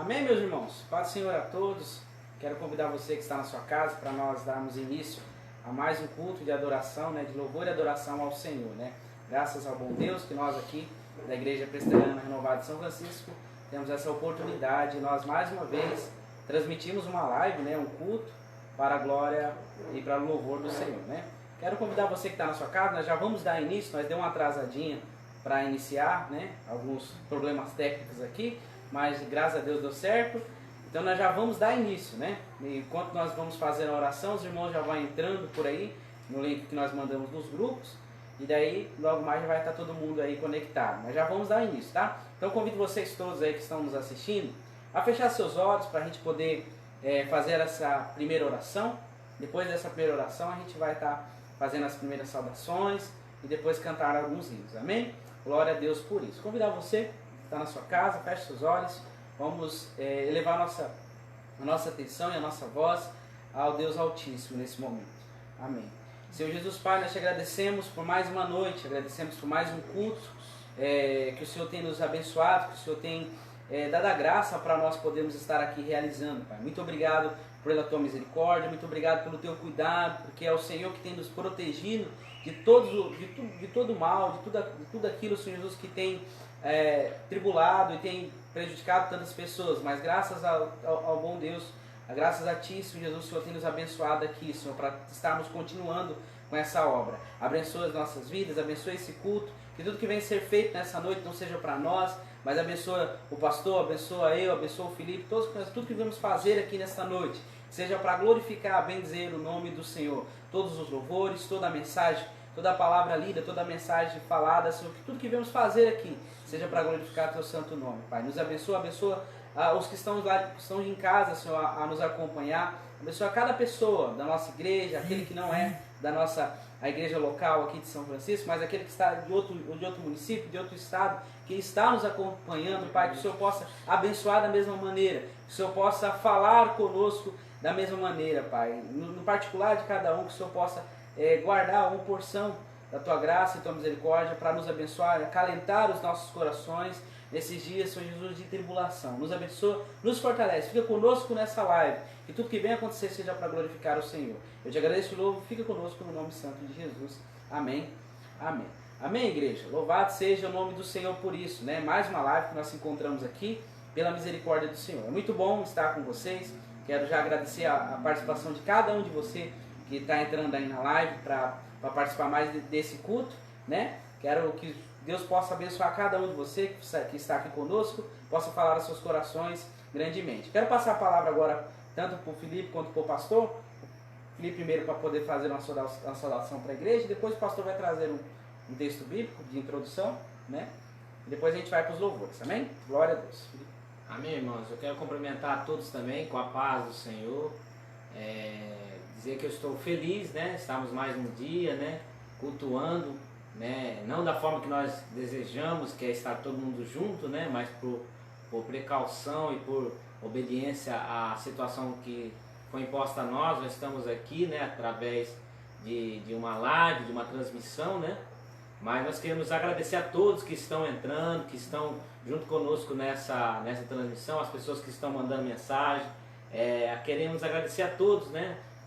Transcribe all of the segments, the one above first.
Amém, meus irmãos? Paz do Senhor a todos. Quero convidar você que está na sua casa para nós darmos início a mais um culto de adoração, de louvor e adoração ao Senhor, Graças ao bom Deus que nós aqui da Igreja Presbiteriana Renovada de São Francisco temos essa oportunidade. Nós mais uma vez transmitimos uma live, um culto para a glória e para o louvor do Senhor, Quero convidar você que está na sua casa. Nós já vamos dar início. Nós demos uma atrasadinha para iniciar, alguns problemas técnicos aqui, mas graças a Deus deu certo. Então nós já vamos dar início, Enquanto nós vamos fazer a oração, os irmãos já vão entrando por aí no link que nós mandamos nos grupos, e daí logo mais já vai estar todo mundo aí conectado. Mas já vamos dar início, tá? Então convido vocês todos aí que estão nos assistindo a fechar seus olhos para a gente poder fazer essa primeira oração. Depois dessa primeira oração a gente vai estar fazendo as primeiras saudações e depois cantar alguns hinos, amém? Glória a Deus por isso. Convidar você que está na sua casa, feche seus olhos. Vamos elevar a nossa atenção e a nossa voz ao Deus Altíssimo nesse momento. Amém. Senhor Jesus Pai, nós te agradecemos por mais uma noite, agradecemos por mais um culto que o Senhor tem nos abençoado, que o Senhor tem dado a graça para nós podermos estar aqui realizando, Pai. Muito obrigado pela tua misericórdia, muito obrigado pelo teu cuidado, porque é o Senhor que tem nos protegido de todo mal, de tudo aquilo, Senhor Jesus, que tem tribulado e tem prejudicado tantas pessoas. Mas graças ao bom Deus, graças a Ti, Senhor Jesus, o Senhor tem nos abençoado aqui, Senhor, para estarmos continuando com essa obra. Abençoa as nossas vidas, abençoa esse culto, que tudo que vem ser feito nessa noite não seja para nós, mas abençoa o pastor, abençoa eu, abençoa o Felipe, tudo que vamos fazer aqui nesta noite, seja para glorificar, bendizer o nome do Senhor. Todos os louvores, toda a mensagem, toda a palavra lida, toda a mensagem falada, Senhor, que tudo que vamos fazer aqui seja para glorificar o teu santo nome, Pai. Nos abençoa os que estão lá, que estão em casa, Senhor, a nos acompanhar. Abençoa cada pessoa da nossa igreja, aquele que não é da nossa a igreja local aqui de São Francisco, mas aquele que está de outro município, de outro estado, que está nos acompanhando, Pai, que o Senhor possa abençoar da mesma maneira, que o Senhor possa falar conosco da mesma maneira, Pai, no particular de cada um, que o Senhor possa guardar uma porção da Tua graça e Tua misericórdia para nos abençoar, acalentar os nossos corações nesses dias, Senhor Jesus, de tribulação. Nos abençoa, nos fortalece, fica conosco nessa live, que tudo que vem acontecer seja para glorificar o Senhor. Eu te agradeço de novo, fica conosco no nome santo de Jesus. Amém. Amém. Amém, igreja. Louvado seja o nome do Senhor por isso, Mais uma live que nós encontramos aqui, pela misericórdia do Senhor. É muito bom estar com vocês. Quero já agradecer a participação de cada um de vocês que está entrando aí na live para participar mais desse culto, Quero que Deus possa abençoar cada um de vocês que está aqui conosco, possa falar aos seus corações grandemente. Quero passar a palavra agora tanto para o Felipe quanto para o pastor. O Felipe primeiro para poder fazer uma saudação para a igreja, depois o pastor vai trazer um texto bíblico de introdução, E depois a gente vai para os louvores, amém? Glória a Deus. Felipe. Amém, irmãos. Eu quero cumprimentar a todos também com a paz do Senhor. Dizer que eu estou feliz, Estamos mais um dia, cultuando, não da forma que nós desejamos, que é estar todo mundo junto, mas por precaução e por obediência à situação que foi imposta a nós estamos aqui, através de uma live, de uma transmissão, Mas nós queremos agradecer a todos que estão entrando, que estão junto conosco nessa transmissão, as pessoas que estão mandando mensagem. Queremos agradecer a todos,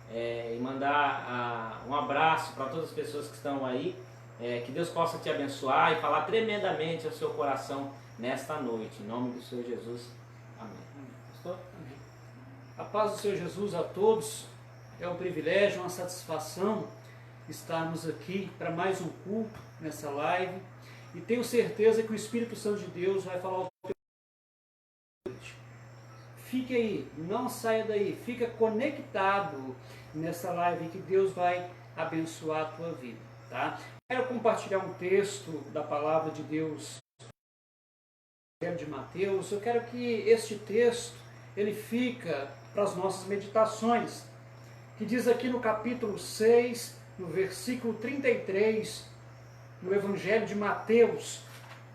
e mandar um abraço para todas as pessoas que estão aí. Que Deus possa te abençoar e falar tremendamente ao seu coração nesta noite. Em nome do Senhor Jesus. Amém. Pastor? Amém. A paz do Senhor Jesus a todos. É um privilégio, uma satisfação estarmos aqui para mais um culto nessa live. E tenho certeza que o Espírito Santo de Deus vai falar ao teu coração. Fique aí, não saia daí. Fica conectado nessa live que Deus vai abençoar a tua vida, tá? Quero compartilhar um texto da palavra de Deus de Mateus. Eu quero que este texto ele fica para as nossas meditações, que diz aqui no capítulo 6, no versículo 33, no Evangelho de Mateus,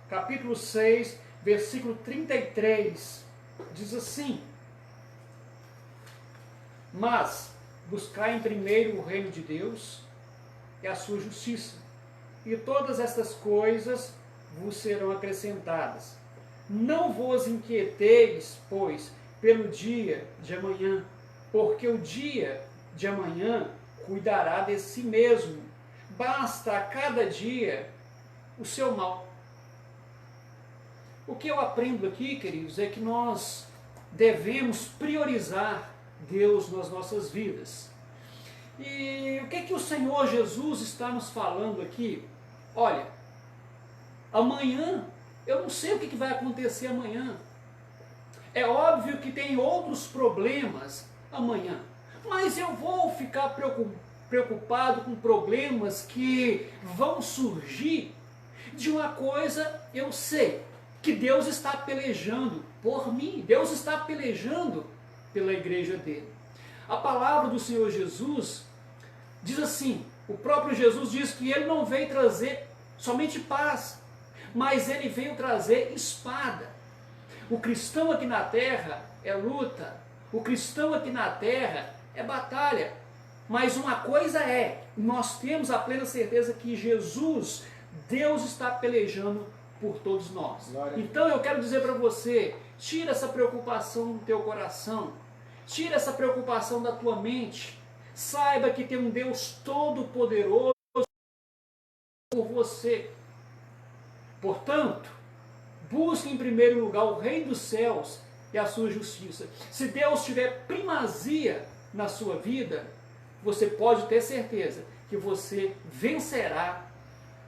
capítulo 6, versículo 33, diz assim: Mas buscai em primeiro o reino de Deus e a sua justiça, e todas estas coisas vos serão acrescentadas. Não vos inquieteis, pois, pelo dia de amanhã, porque o dia de amanhã cuidará de si mesmo. Basta a cada dia o seu mal. O que eu aprendo aqui, queridos, é que nós devemos priorizar Deus nas nossas vidas. E o que é que o Senhor Jesus está nos falando aqui? Olha, amanhã, eu não sei o que vai acontecer amanhã. É óbvio que tem outros problemas amanhã, mas eu vou ficar preocupado com problemas que vão surgir. De uma coisa eu sei, que Deus está pelejando por mim, Deus está pelejando pela igreja dele. A palavra do Senhor Jesus diz assim, o próprio Jesus diz que ele não veio trazer somente paz, mas ele veio trazer espada. O cristão aqui na terra é luta, o cristão aqui na terra é batalha, mas uma coisa é, nós temos a plena certeza que Jesus, Deus está pelejando por todos nós. Então eu quero dizer para você, tira essa preocupação do teu coração, tira essa preocupação da tua mente, saiba que tem um Deus todo-poderoso por você. Portanto, busque em primeiro lugar o reino dos céus e a sua justiça. Se Deus tiver primazia na sua vida, você pode ter certeza que você vencerá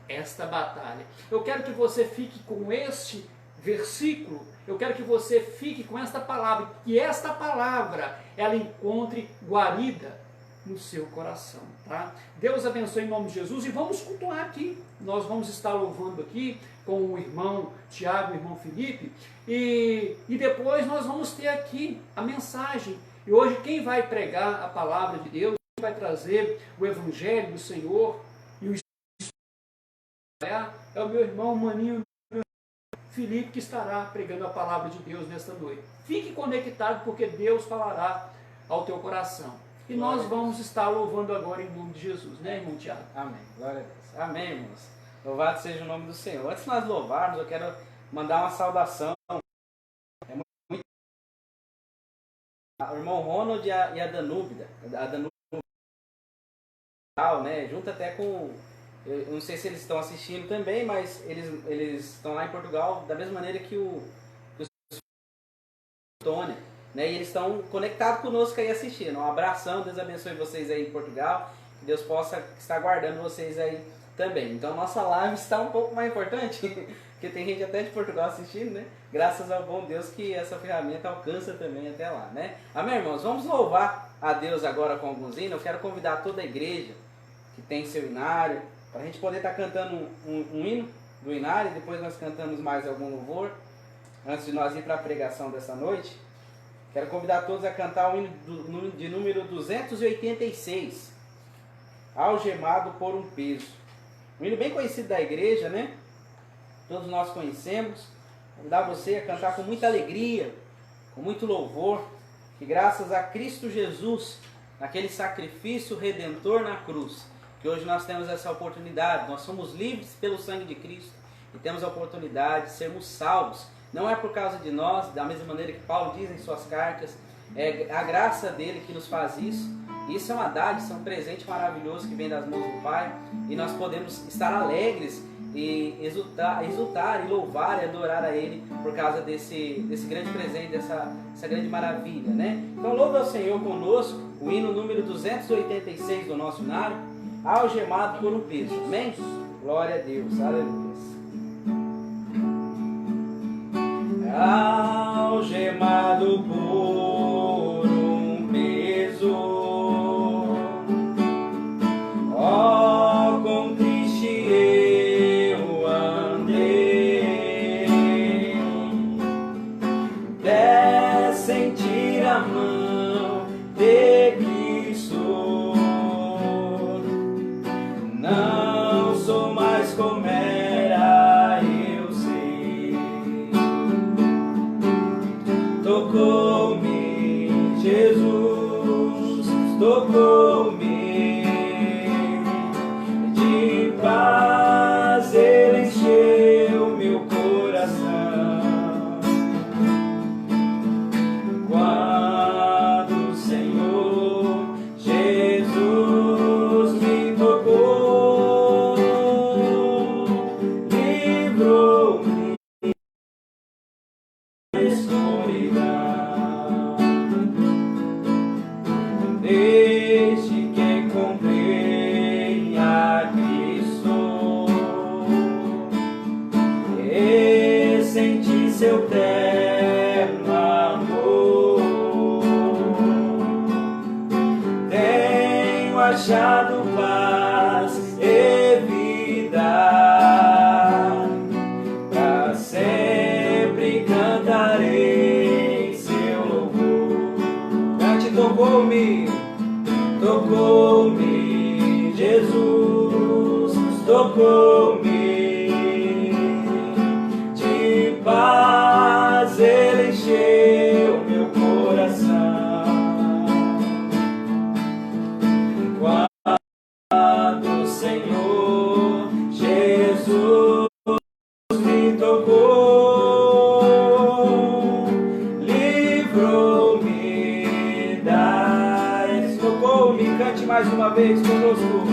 esta batalha. Eu quero que você fique com este versículo, eu quero que você fique com esta palavra, que esta palavra, ela encontre guarida no seu coração, tá? Deus abençoe em nome de Jesus e vamos cultuar aqui. Nós vamos estar louvando aqui com o irmão Tiago e o irmão Felipe e depois nós vamos ter aqui a mensagem. E hoje quem vai pregar a palavra de Deus, quem vai trazer o evangelho do Senhor e o é o meu irmão Maninho Felipe, que estará pregando a palavra de Deus nesta noite. Fique conectado, porque Deus falará ao teu coração. E nós vamos estar louvando agora em nome de Jesus, né, irmão Tiago? Amém. Glória a Deus. Amém, irmãos. Louvado seja o nome do Senhor. Antes de nós louvarmos, eu quero mandar uma saudação. O irmão Ronald e a Danúbida. A Danúbida, né, junto até com... Eu não sei se eles estão assistindo também, mas eles estão lá em Portugal da mesma maneira que o Tônia, né? E eles estão conectados conosco aí assistindo. Um abração, Deus abençoe vocês aí em Portugal, que Deus possa estar guardando vocês aí também. Então nossa live está um pouco mais importante, porque tem gente até de Portugal assistindo, né? Graças ao bom Deus que essa ferramenta alcança também até lá, né? Amém, irmãos? Vamos louvar a Deus agora com alguns hinos. Eu quero convidar toda a igreja que tem seu inário, para a gente poder estar cantando um hino do inário, e depois nós cantamos mais algum louvor, antes de nós ir para a pregação dessa noite. Quero convidar todos a cantar o hino de número 286, Algemado por um Peso. Um hino bem conhecido da igreja, né? Todos nós conhecemos. Convidar você a cantar com muita alegria, com muito louvor, que graças a Cristo Jesus, naquele sacrifício redentor na cruz, que hoje nós temos essa oportunidade, nós somos livres pelo sangue de Cristo e temos a oportunidade de sermos salvos. Não é por causa de nós, da mesma maneira que Paulo diz em suas cartas, é a graça dele que nos faz isso. Isso é uma dádiva, isso é um presente maravilhoso que vem das mãos do Pai, e nós podemos estar alegres e exultar e louvar e adorar a Ele por causa desse grande presente, dessa grande maravilha, né? Então louve ao Senhor conosco, o hino número 286 do nosso inário, Algemado por um Peso. Amém? Glória a Deus. Aleluia. Algemado por um peso, ó, com triste eu andei, até sentir a mão de Cristo. Não sou mais como era, eu sei. Tocou-me, Jesus, tocou-me. De paz Ele encheu meu coração. achado paz e vida. Pra sempre cantarei seu louvor. Cante, tocou-me, tocou-me, Jesus, tocou-me. De paz ele encheu meu coração. Quando o Senhor Jesus me tocou, livrou-me das... Tocou-me, cante mais uma vez conosco.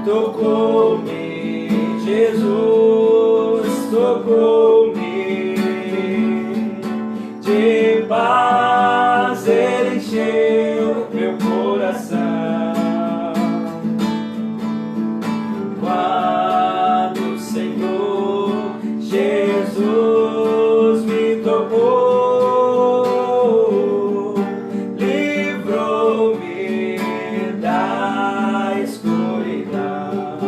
Tocou-me, Jesus, tocou-me. De paz ele encheu meu coração. Quando o Senhor Jesus me tocou, livrou-me da escuridão.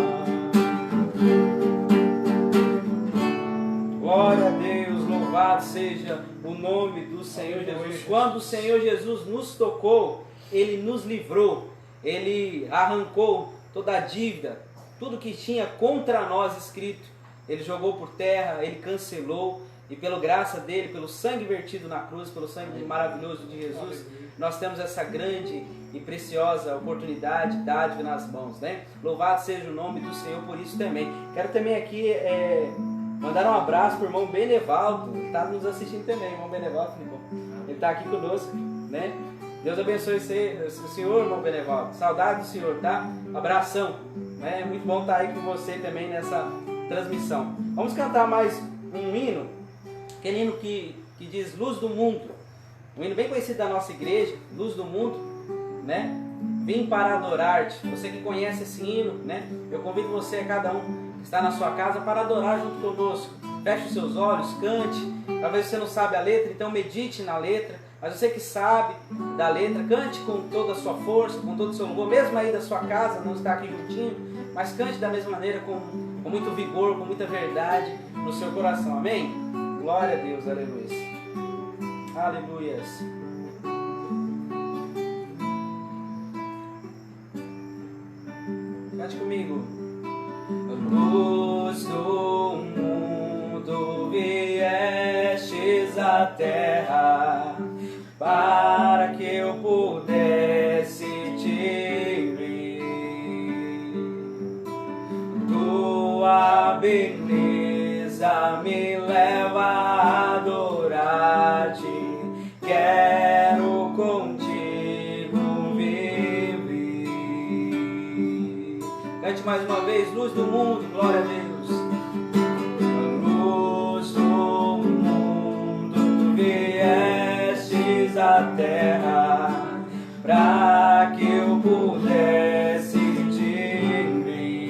Glória a Deus, louvado seja o nome do Senhor Jesus. Quando o Senhor Jesus nos tocou, Ele nos livrou, Ele arrancou toda a dívida, tudo que tinha contra nós escrito, Ele jogou por terra, Ele cancelou, e pela graça dEle, pelo sangue vertido na cruz, pelo sangue maravilhoso de Jesus, nós temos essa grande e preciosa oportunidade, dádiva nas mãos, né? Louvado seja o nome do Senhor por isso também. Quero também aqui mandar um abraço para o irmão Benevaldo, que está nos assistindo também, irmão Benevaldo, ele está aqui conosco, né? Deus abençoe o senhor, irmão Benevaldo. Saudade do senhor, tá? Abração. É muito bom estar aí com você também nessa transmissão. Vamos cantar mais um hino, aquele hino que diz Luz do Mundo. Um hino bem conhecido da nossa igreja, Luz do Mundo, né? Vim para adorar-te. Você que conhece esse hino, né? Eu convido você, cada um que está na sua casa, para adorar junto conosco. Feche os seus olhos, cante. Talvez você não sabe a letra, então medite na letra. Mas você que sabe da letra, cante com toda a sua força, com todo o seu louvor, mesmo aí da sua casa, não está aqui juntinho, mas cante da mesma maneira, com muito vigor, com muita verdade no seu coração. Amém? Glória a Deus, aleluia. Aleluias. Cante comigo. Luz do mundo viestes à terra, para que eu pudesse te ver. Tua beleza me leva a adorar-te. Quero contigo viver. Cante mais uma vez, luz do mundo, glória a Deus. Luz do mundo, tu viestes à terra, para que eu pudesse te ver.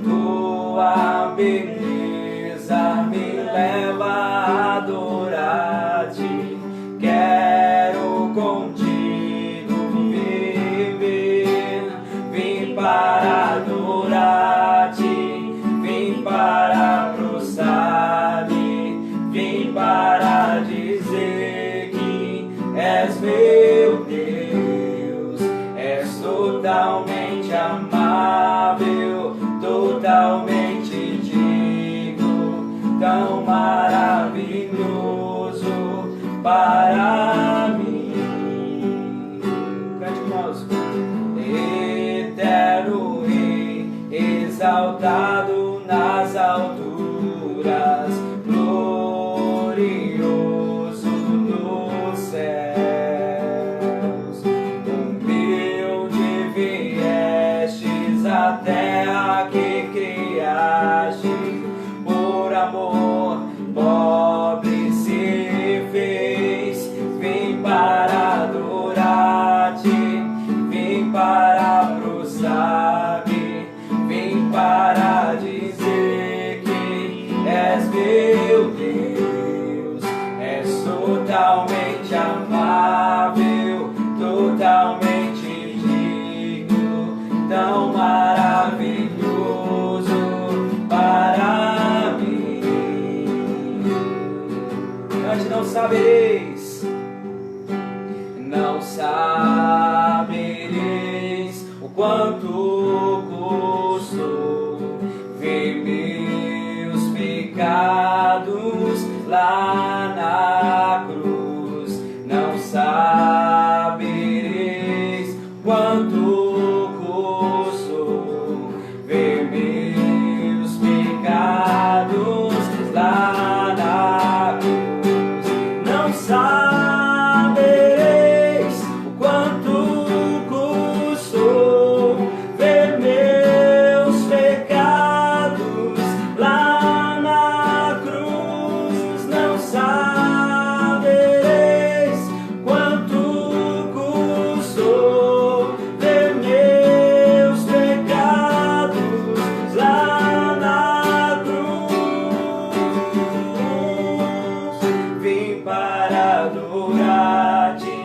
Tua beleza me leva a adorar-te. Quero contigo viver. Vim para adorar-te, vim para prostrar-me, vim para dizer que és meu Deus. És totalmente amável, totalmente digno, tão maravilhoso para mim. Cante conosco. Eterno Rei, exaltado nas alturas, glorioso nos céus. Humilde viestes à terra que criaste, por amor pobre se fez. Vim para adorar-te, vim para prostrar-me, vim para sabereis, não sabereis o quanto custou ver meus pecados lá na cruz. Não sabereis quanto custou ver meus pecados lá na cruz. Não sabereis o quanto custou ver meus pecados lá na cruz. Não sabereis quanto custou ver meus pecados lá na cruz. Vim para adorar-te,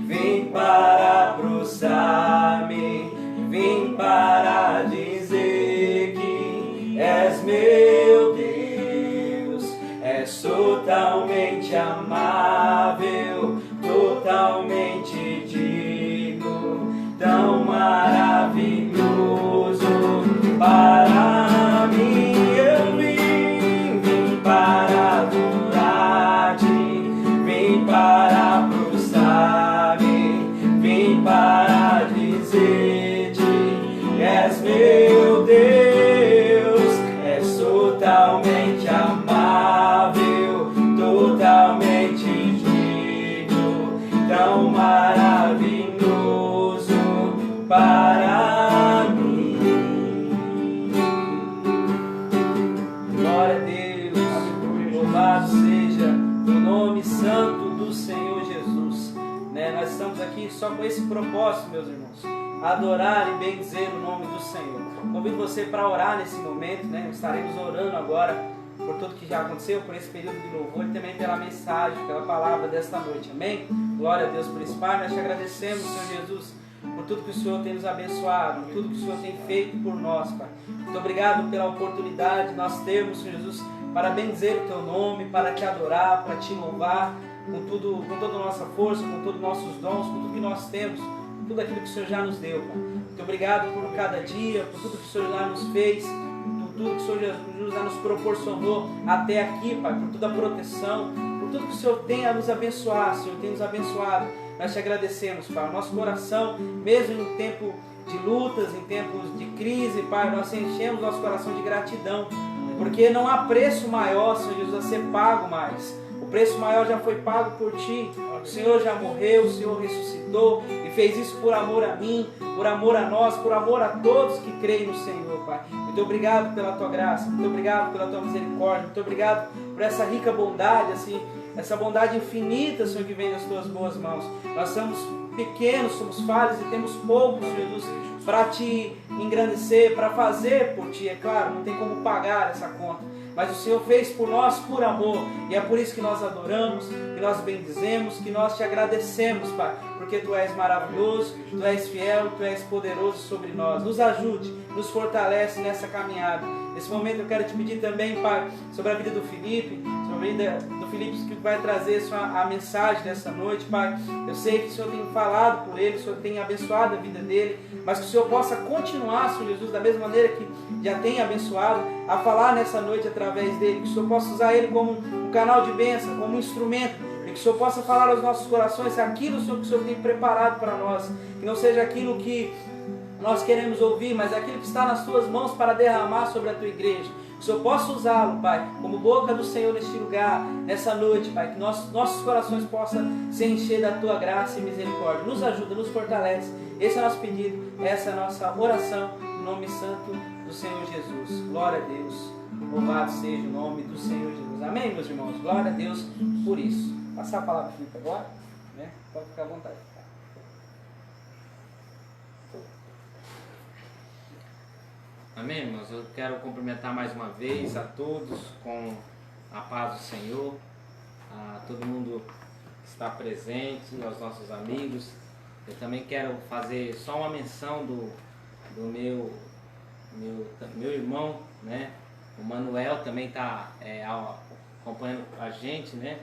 vim para prostrar-me, vim para dizer que és meu Deus. És totalmente amável, totalmente digno, tão maravilhoso para mim. Eu vim para adorar-te, vim para prostrar-me, vim para dizer-te, és meu Deus. És totalmente amável, totalmente digno, tão maravilhoso para mim. Glória a Deus, louvado seja o nome santo do Senhor Jesus. Nós estamos aqui só com esse propósito, meus irmãos, adorar e bendizer o nome do Senhor. Convido você para orar nesse momento, estaremos orando agora por tudo que já aconteceu, por esse período de louvor e também pela mensagem, pela palavra desta noite, amém? Glória a Deus por isso, Pai. Nós te agradecemos, Senhor Jesus, por tudo que o Senhor tem nos abençoado, por tudo que o Senhor tem feito por nós, Pai. Muito obrigado pela oportunidade de nós termos, Senhor Jesus, para bendizer o Teu nome, para Te adorar, para Te louvar, com toda a nossa força, com todos os nossos dons, com tudo que nós temos, tudo aquilo que o Senhor já nos deu, Pai. Muito obrigado por cada dia, por tudo que o Senhor já nos fez, por tudo que o Senhor Jesus já nos proporcionou até aqui, Pai, por toda a proteção, por tudo que o Senhor tem a nos abençoar, Senhor, tem nos abençoado. Nós te agradecemos, Pai. O nosso coração, mesmo em tempo de lutas, em tempos de crise, Pai, nós enchemos nosso coração de gratidão, porque não há preço maior, Senhor Jesus, a ser pago mais. O preço maior já foi pago por Ti. O Senhor já morreu, o Senhor ressuscitou e fez isso por amor a mim, por amor a nós, por amor a todos que creem no Senhor, Pai. Muito obrigado pela Tua graça, muito obrigado pela Tua misericórdia, muito obrigado por essa rica bondade, assim, essa bondade infinita, Senhor, que vem das Tuas boas mãos. Nós somos pequenos, somos falhos e temos pouco, Senhor Jesus, para Te engrandecer, para fazer por Ti, é claro, não tem como pagar essa conta. Mas o Senhor fez por nós por amor. E é por isso que nós adoramos, que nós bendizemos, que nós Te agradecemos, Pai. Porque Tu és maravilhoso, Tu és fiel, Tu és poderoso sobre nós. Nos ajude, nos fortalece nessa caminhada. Nesse momento eu quero Te pedir também, Pai, sobre a vida do Felipe, sobre a vida do Felipe que vai trazer a mensagem dessa noite, Pai. Eu sei que o Senhor tem falado por ele, o Senhor tem abençoado a vida dele, mas que o Senhor possa continuar, Senhor Jesus, da mesma maneira que já tem abençoado, a falar nessa noite através dele, que o Senhor possa usar ele como um canal de bênção, como um instrumento, e que o Senhor possa falar aos nossos corações aquilo, Senhor, que o Senhor tem preparado para nós, que não seja aquilo que nós queremos ouvir, mas aquilo que está nas Tuas mãos para derramar sobre a Tua igreja. Que o Senhor possa usá-lo, Pai, como boca do Senhor neste lugar, nessa noite, Pai, que nossos corações possam se encher da Tua graça e misericórdia. Nos ajuda, nos fortalece. Esse é o nosso pedido, essa é a nossa oração, no nome santo do Senhor Jesus. Glória a Deus, louvado seja o nome do Senhor Jesus. Amém, meus irmãos? Glória a Deus por isso. Passar a palavra para Filipe agora, né? Pode ficar à vontade. Amém, irmãos? Eu quero cumprimentar mais uma vez a todos com a paz do Senhor, a todo mundo que está presente, aos nossos amigos. Eu também quero fazer só uma menção do meu irmão, né? O Manuel também está acompanhando a gente, né?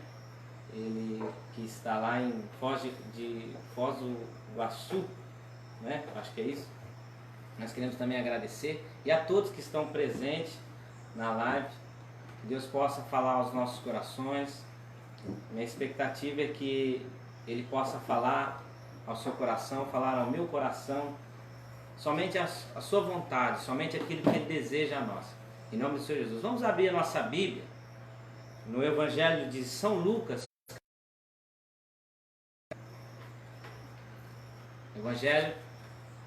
ele que está lá em Foz do Iguaçu, né? Acho que é isso. Nós queremos também agradecer e a todos que estão presentes na live. Que Deus possa falar aos nossos corações. Minha expectativa é que Ele possa falar ao seu coração, falar ao meu coração, somente a sua vontade, somente aquilo que Ele deseja a nós. Em nome do Senhor Jesus. Vamos abrir a nossa Bíblia no Evangelho de São Lucas. Evangelho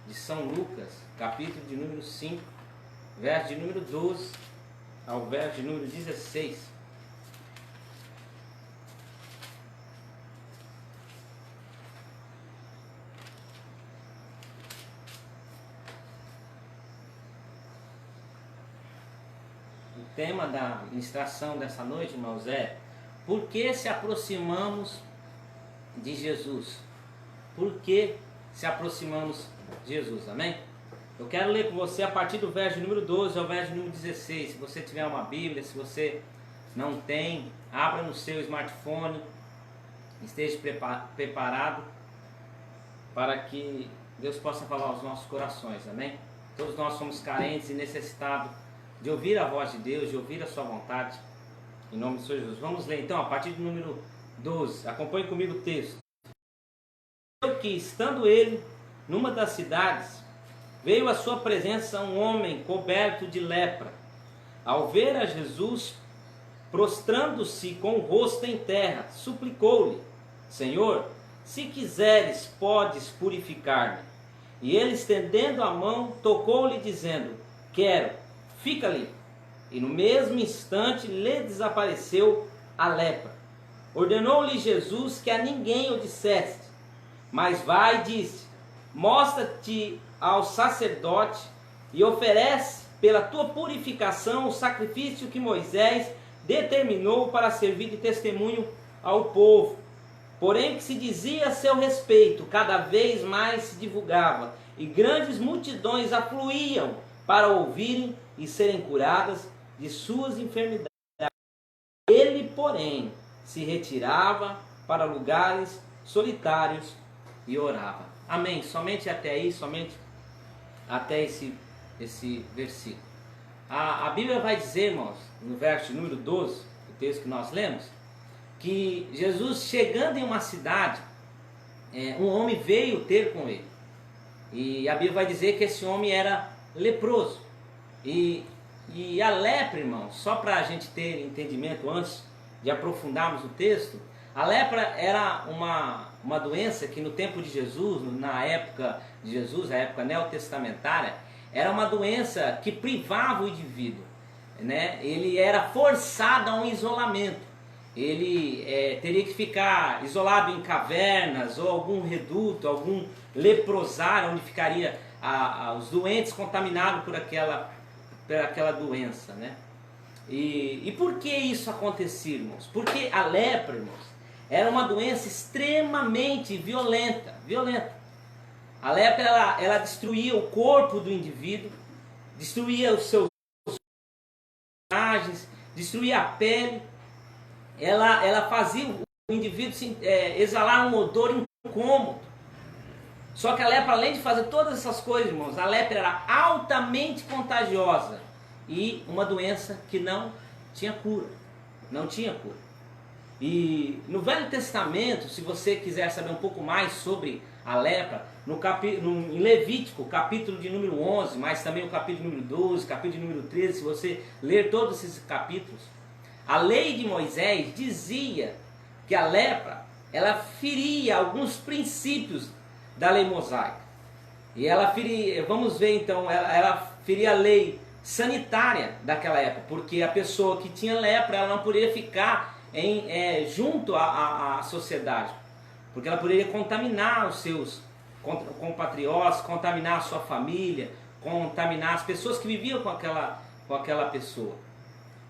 de São Lucas, capítulo de número 5, verso de número 12 ao verso de número 16. O tema da ministração dessa noite, irmãos, é: por que se aproximamos de Jesus? Por que se aproximamos de Jesus? Amém? Eu quero ler com você a partir do verso número 12 ao verso número 16. Se você tiver uma Bíblia, se você não tem, abra no seu smartphone, esteja preparado para que Deus possa falar aos nossos corações. Amém? Todos nós somos carentes e necessitados de ouvir a voz de Deus, de ouvir a sua vontade. Em nome do Senhor Jesus. Vamos ler então a partir do número 12. Acompanhe comigo o texto. Que estando ele numa das cidades, veio à sua presença um homem coberto de lepra. Ao ver a Jesus, prostrando-se com o rosto em terra, suplicou-lhe: Senhor, se quiseres, podes purificar-me. E ele, estendendo a mão, tocou-lhe, dizendo: Quero, fica limpo. E no mesmo instante lhe desapareceu a lepra. Ordenou-lhe Jesus que a ninguém o dissesse, mas vai e disse: mostra-te ao sacerdote e oferece pela tua purificação o sacrifício que Moisés determinou para servir de testemunho ao povo. Porém, que se dizia a seu respeito, cada vez mais se divulgava, e grandes multidões afluíam para ouvirem e serem curadas de suas enfermidades. Ele, porém, se retirava para lugares solitários e orava. Amém. Somente até aí, somente até esse versículo. A Bíblia vai dizer, irmãos, no verso número 12, o texto que nós lemos, que Jesus, chegando em uma cidade, um homem veio ter com ele. E a Bíblia vai dizer que esse homem era leproso. E a lepra, irmãos, só para a gente ter entendimento antes de aprofundarmos o texto, a lepra era uma doença que no tempo de Jesus, na época de Jesus, a época neotestamentária, era uma doença que privava o indivíduo, né? Ele era forçado a um isolamento. Ele teria que ficar isolado em cavernas ou algum reduto, algum leprosário, onde ficaria os doentes contaminados por aquela doença, né? E por que isso acontecia, irmãos? Porque a lepra, irmãos, era uma doença extremamente violenta. A lepra, ela destruía o corpo do indivíduo, destruía os seus imagens, destruía a pele. Ela fazia o indivíduo exalar um odor incômodo. Só que a lepra, além de fazer todas essas coisas, irmãos, a lepra era altamente contagiosa e uma doença que não tinha cura. Não tinha cura. E no Velho Testamento, se você quiser saber um pouco mais sobre a lepra, em Levítico, capítulo de número 11, mas também o capítulo número 12, capítulo de número 13, se você ler todos esses capítulos, a lei de Moisés dizia que a lepra, ela feria alguns princípios da lei mosaica. E ela feria, vamos ver então, ela feria a lei sanitária daquela época, porque a pessoa que tinha lepra, ela não poderia ficar junto à sociedade, porque ela poderia contaminar os seus compatriotas, contaminar a sua família, contaminar as pessoas que viviam com aquela pessoa.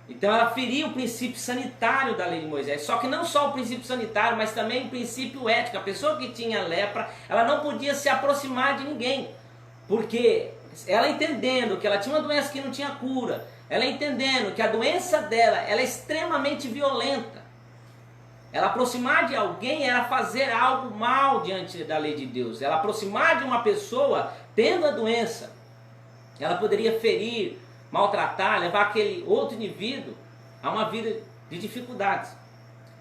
Então ela feria o princípio sanitário da lei de Moisés. Só que não só o princípio sanitário, mas também o princípio ético. A pessoa que tinha lepra, ela não podia se aproximar de ninguém, porque ela, entendendo que ela tinha uma doença que não tinha cura, ela entendendo que a doença dela, ela é extremamente violenta, Ela aproximar de alguém era fazer algo mal diante da lei de Deus. Ela aproximar de uma pessoa tendo a doença, ela poderia ferir, maltratar, levar aquele outro indivíduo a uma vida de dificuldades.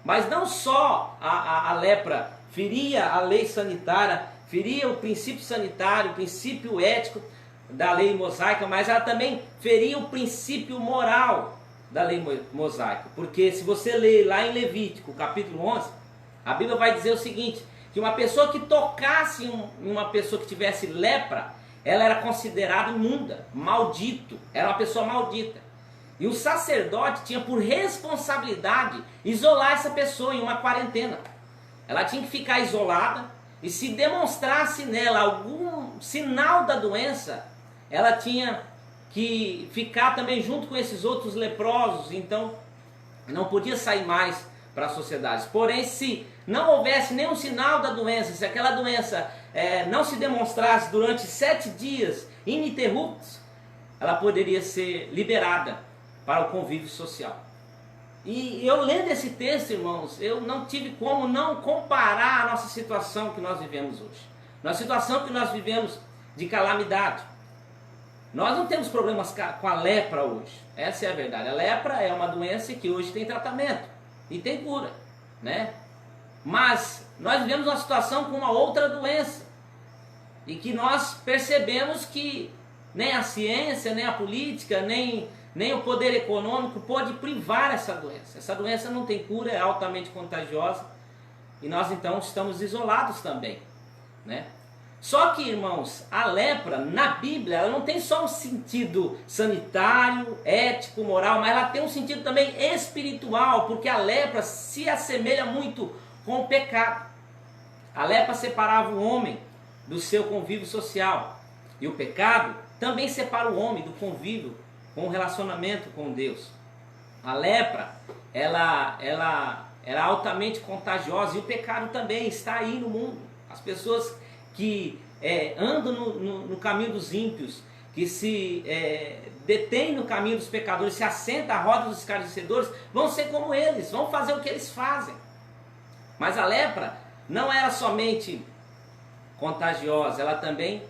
Mas não só a lepra feria a lei sanitária, feria o princípio sanitário, o princípio ético da lei mosaica, mas ela também feria o princípio moral da lei mosaica. Porque se você ler lá em Levítico, capítulo 11, a Bíblia vai dizer o seguinte, que uma pessoa que tocasse uma pessoa que tivesse lepra, ela era considerada imunda, maldito, era uma pessoa maldita. E o sacerdote tinha por responsabilidade isolar essa pessoa em uma quarentena. Ela tinha que ficar isolada, e se demonstrasse nela algum sinal da doença, ela tinha que ficar também junto com esses outros leprosos, então não podia sair mais para a sociedade. Porém, se não houvesse nenhum sinal da doença, se aquela doença não se demonstrasse durante 7 dias ininterruptos, ela poderia ser liberada para o convívio social. E eu lendo esse texto, irmãos, eu não tive como não comparar a nossa situação que nós vivemos hoje. Nossa situação que nós vivemos de calamidade. Nós não temos problemas com a lepra hoje. Essa é a verdade. A lepra é uma doença que hoje tem tratamento e tem cura, né? Mas nós vivemos uma situação com uma outra doença e que nós percebemos que nem a ciência, nem a política, nem o poder econômico pode privar essa doença. Essa doença não tem cura, é altamente contagiosa e nós então estamos isolados também, né? Só que, irmãos, a lepra na Bíblia, ela não tem só um sentido sanitário, ético, moral, mas ela tem um sentido também espiritual, porque a lepra se assemelha muito com o pecado. A lepra separava o homem do seu convívio social, e o pecado também separa o homem do convívio com o relacionamento com Deus. A lepra, ela era altamente contagiosa, e o pecado também está aí no mundo. As pessoas que andam no caminho dos ímpios, que se detêm no caminho dos pecadores, se assentam à roda dos escarnecedores, vão ser como eles, vão fazer o que eles fazem. Mas a lepra não era somente contagiosa, ela também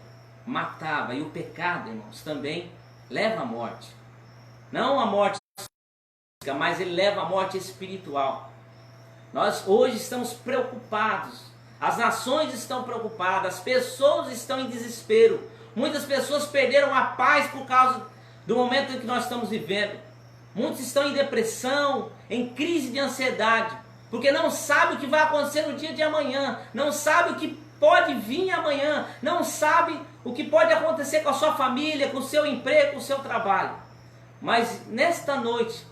matava. E o pecado, irmãos, também leva à morte. Não a morte física, mas ele leva à morte espiritual. Nós hoje estamos preocupados. As nações estão preocupadas, as pessoas estão em desespero. Muitas pessoas perderam a paz por causa do momento em que nós estamos vivendo. Muitos estão em depressão, em crise de ansiedade, porque não sabem o que vai acontecer no dia de amanhã, não sabem o que pode vir amanhã, não sabem o que pode acontecer com a sua família, com o seu emprego, com o seu trabalho. Mas nesta noite,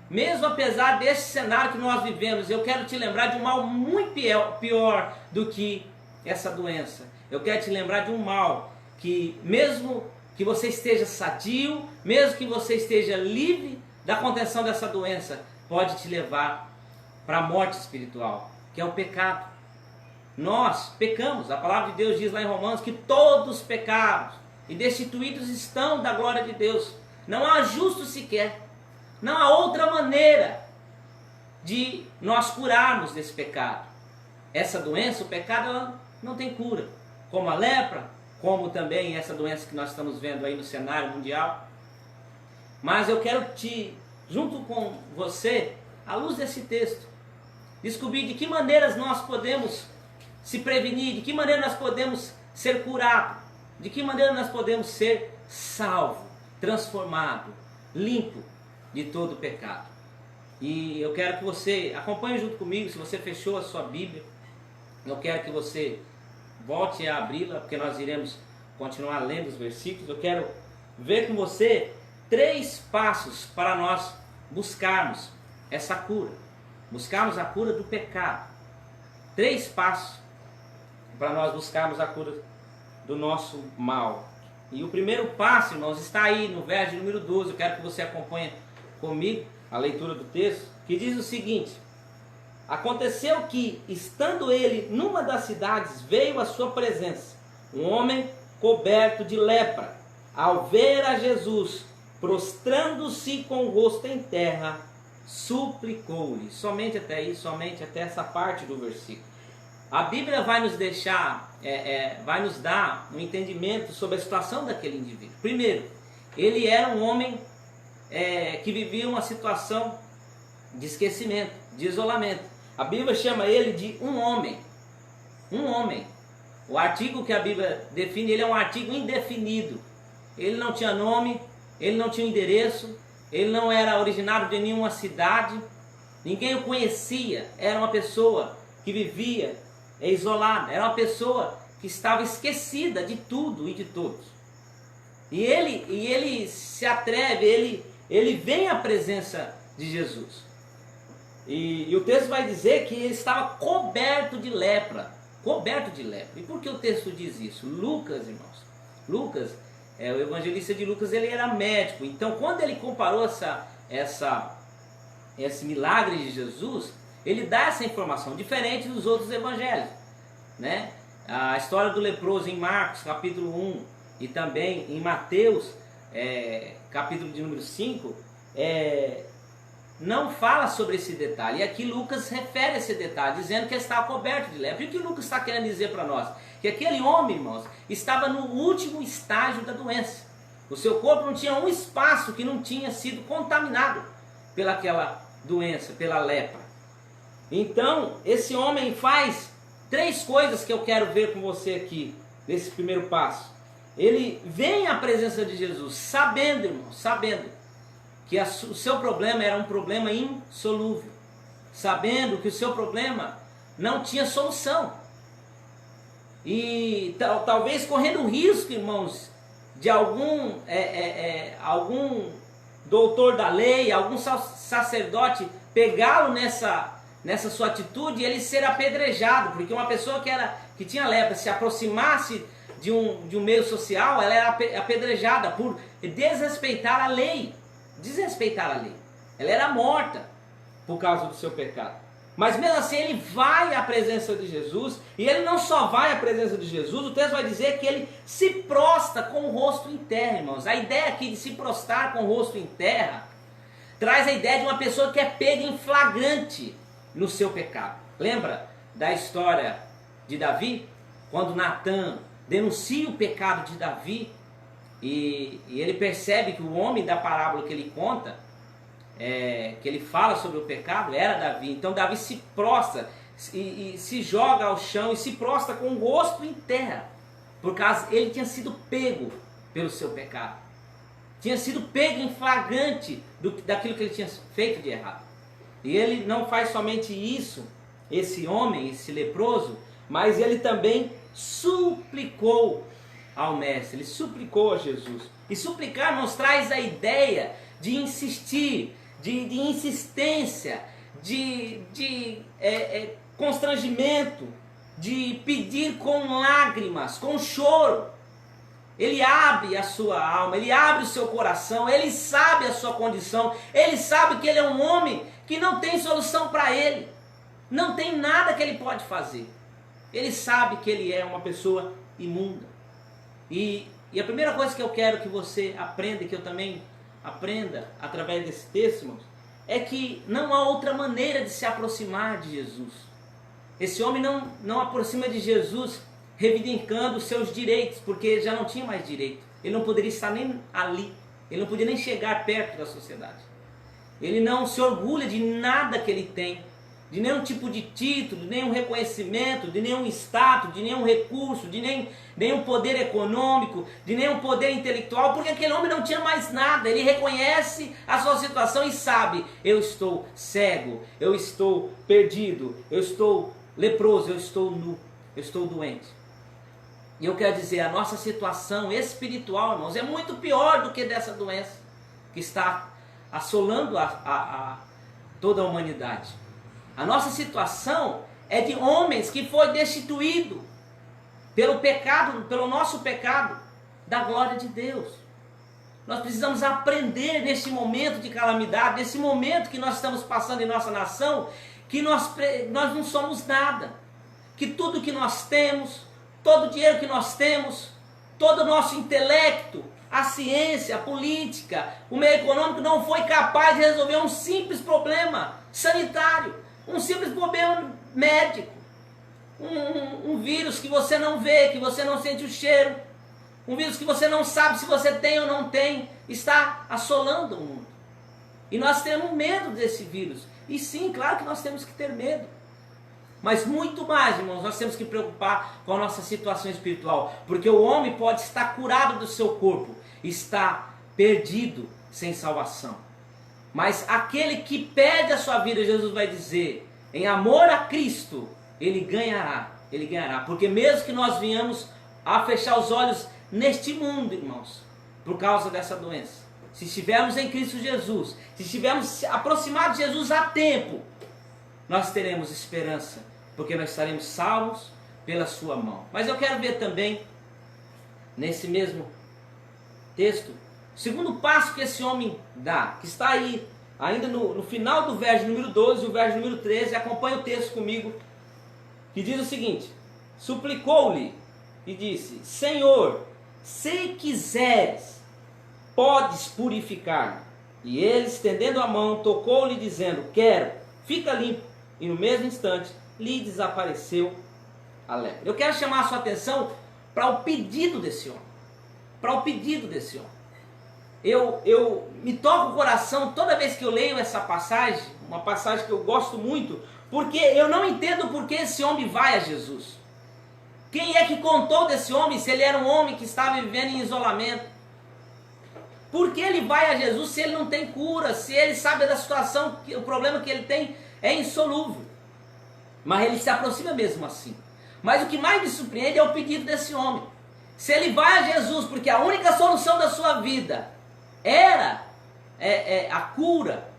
mesmo apesar desse cenário que nós vivemos, eu quero te lembrar de um mal muito pior do que essa doença. Eu quero te lembrar de um mal que, mesmo que você esteja sadio, mesmo que você esteja livre da contenção dessa doença, pode te levar para a morte espiritual, que é o pecado. Nós pecamos, a palavra de Deus diz lá em Romanos que todos pecaram e destituídos estão da glória de Deus. Não há justo sequer. Não há outra maneira de nós curarmos desse pecado. Essa doença, o pecado, ela não tem cura. Como a lepra, como também essa doença que nós estamos vendo aí no cenário mundial. Mas eu quero junto com você, à luz desse texto, descobrir de que maneiras nós podemos se prevenir, de que maneira nós podemos ser curados, de que maneira nós podemos ser salvos, transformados, limpos de todo o pecado. E eu quero que você acompanhe junto comigo. Se você fechou a sua Bíblia, eu quero que você volte a abri-la, porque nós iremos continuar lendo os versículos. Eu quero ver com você 3 passos para nós buscarmos essa cura, buscarmos a cura do pecado. 3 passos para nós buscarmos a cura do nosso mal. E o primeiro passo, irmãos, está aí no verso número 12. Eu quero que você acompanhe comigo a leitura do texto, que diz o seguinte: aconteceu que, estando ele numa das cidades, veio à sua presença um homem coberto de lepra. Ao ver a Jesus, prostrando-se com o rosto em terra, suplicou-lhe. Somente até aí, somente até essa parte do versículo. A Bíblia vai nos deixar, vai nos dar um entendimento sobre a situação daquele indivíduo. Primeiro, ele era um homem que vivia uma situação de esquecimento, de isolamento. A Bíblia chama ele de um homem. Um homem. O artigo que a Bíblia define, ele é um artigo indefinido. Ele não tinha nome, ele não tinha endereço, ele não era originário de nenhuma cidade, ninguém o conhecia. Era uma pessoa que vivia isolada, era uma pessoa que estava esquecida de tudo e de todos. E ele se atreve, ele vem à presença de Jesus. E o texto vai dizer que ele estava coberto de lepra. Coberto de lepra. E por que o texto diz isso? Lucas, irmãos. Lucas, o evangelista de Lucas, ele era médico. Então, quando ele comparou esse milagre de Jesus, ele dá essa informação, diferente dos outros evangelhos, né? A história do leproso em Marcos, capítulo 1, e também em Mateus, capítulo de número 5, não fala sobre esse detalhe. E aqui Lucas refere esse detalhe, dizendo que ele estava coberto de lepra. E o que Lucas está querendo dizer para nós? Que aquele homem, irmãos, estava no último estágio da doença. O seu corpo não tinha um espaço que não tinha sido contaminado pelaquela doença, pela lepra. Então, esse homem faz 3 coisas que eu quero ver com você aqui, nesse primeiro passo. Ele vem à presença de Jesus, sabendo, irmão, sabendo que o seu problema era um problema insolúvel, sabendo que o seu problema não tinha solução. E talvez correndo o risco, irmãos, de algum doutor da lei, algum sacerdote pegá-lo nessa sua atitude e ele ser apedrejado, porque uma pessoa que tinha lepra, se aproximasse de um meio social, ela era apedrejada por desrespeitar a lei. Desrespeitar a lei. Ela era morta por causa do seu pecado. Mas mesmo assim ele vai à presença de Jesus, e ele não só vai à presença de Jesus, o texto vai dizer que ele se prostra com o rosto em terra, irmãos. A ideia aqui de se prostrar com o rosto em terra traz a ideia de uma pessoa que é pega em flagrante no seu pecado. Lembra da história de Davi? Quando Natã denuncia o pecado de Davi, e ele percebe que o homem da parábola que ele conta, que ele fala sobre o pecado, era Davi. Então Davi se prostra e se joga ao chão e se prostra com o rosto em terra, por causa ele tinha sido pego pelo seu pecado, tinha sido pego em flagrante daquilo que ele tinha feito de errado. E ele não faz somente isso, esse homem, esse leproso, mas ele também suplicou ao mestre, ele suplicou a Jesus. E suplicar nos traz a ideia de insistir, de insistência, de constrangimento, de pedir com lágrimas, com choro. Ele abre a sua alma, ele abre o seu coração, ele sabe a sua condição, ele sabe que ele é um homem que não tem solução para ele, não tem nada que ele pode fazer. Ele sabe que ele é uma pessoa imunda. E a primeira coisa que eu quero que você aprenda, que eu também aprenda através desse texto, irmãos, é que não há outra maneira de se aproximar de Jesus. Esse homem não aproxima de Jesus reivindicando os seus direitos, porque ele já não tinha mais direito. Ele não poderia estar nem ali, ele não podia nem chegar perto da sociedade. Ele não se orgulha de nada que ele tem, de nenhum tipo de título, de nenhum reconhecimento, de nenhum status, de nenhum recurso, de nenhum poder econômico, de nenhum poder intelectual, porque aquele homem não tinha mais nada. Ele reconhece a sua situação e sabe: eu estou cego, eu estou perdido, eu estou leproso, eu estou nu, eu estou doente. E eu quero dizer, a nossa situação espiritual, irmãos, é muito pior do que dessa doença que está assolando toda a humanidade. A nossa situação é de homens que foi destituído pelo pecado, pelo nosso pecado, da glória de Deus. Nós precisamos aprender nesse momento de calamidade, nesse momento que nós estamos passando em nossa nação, que nós não somos nada, que tudo que nós temos, todo o dinheiro que nós temos, todo o nosso intelecto, A ciência, a política, o meio econômico não foi capaz de resolver um simples problema sanitário, um simples problema médico, um vírus que você não vê, que você não sente o cheiro, um vírus que você não sabe se você tem ou não tem, está assolando o mundo. E nós temos medo desse vírus. E sim, claro que nós temos que ter medo. Mas muito mais, irmãos, nós temos que preocupar com a nossa situação espiritual. Porque o homem pode estar curado do seu corpo, está perdido sem salvação. Mas aquele que perde a sua vida, Jesus vai dizer, em amor a Cristo, ele ganhará. Ele ganhará. Porque mesmo que nós venhamos a fechar os olhos neste mundo, irmãos, por causa dessa doença, se estivermos em Cristo Jesus, se estivermos aproximados de Jesus a tempo, nós teremos esperança, porque nós estaremos salvos pela sua mão. Mas eu quero ver também, nesse mesmo texto, o segundo passo que esse homem dá, que está aí, ainda no final do verso número 12 e o verso número 13, acompanha o texto comigo, que diz o seguinte: suplicou-lhe e disse, Senhor, se quiseres, podes purificar-me. E ele, estendendo a mão, tocou-lhe, dizendo, quero, fica limpo. E no mesmo instante, lhe desapareceu a lepra. Eu quero chamar a sua atenção para o pedido desse homem. Para o pedido desse homem. Eu me toco o coração toda vez que eu leio essa passagem, uma passagem que eu gosto muito, porque eu não entendo por que esse homem vai a Jesus. Quem é que contou desse homem se ele era um homem que estava vivendo em isolamento? Por que ele vai a Jesus se ele não tem cura, se ele sabe da situação, o problema que ele tem é insolúvel? Mas ele se aproxima mesmo assim. Mas o que mais me surpreende é o pedido desse homem. Se ele vai a Jesus porque a única solução da sua vida era a cura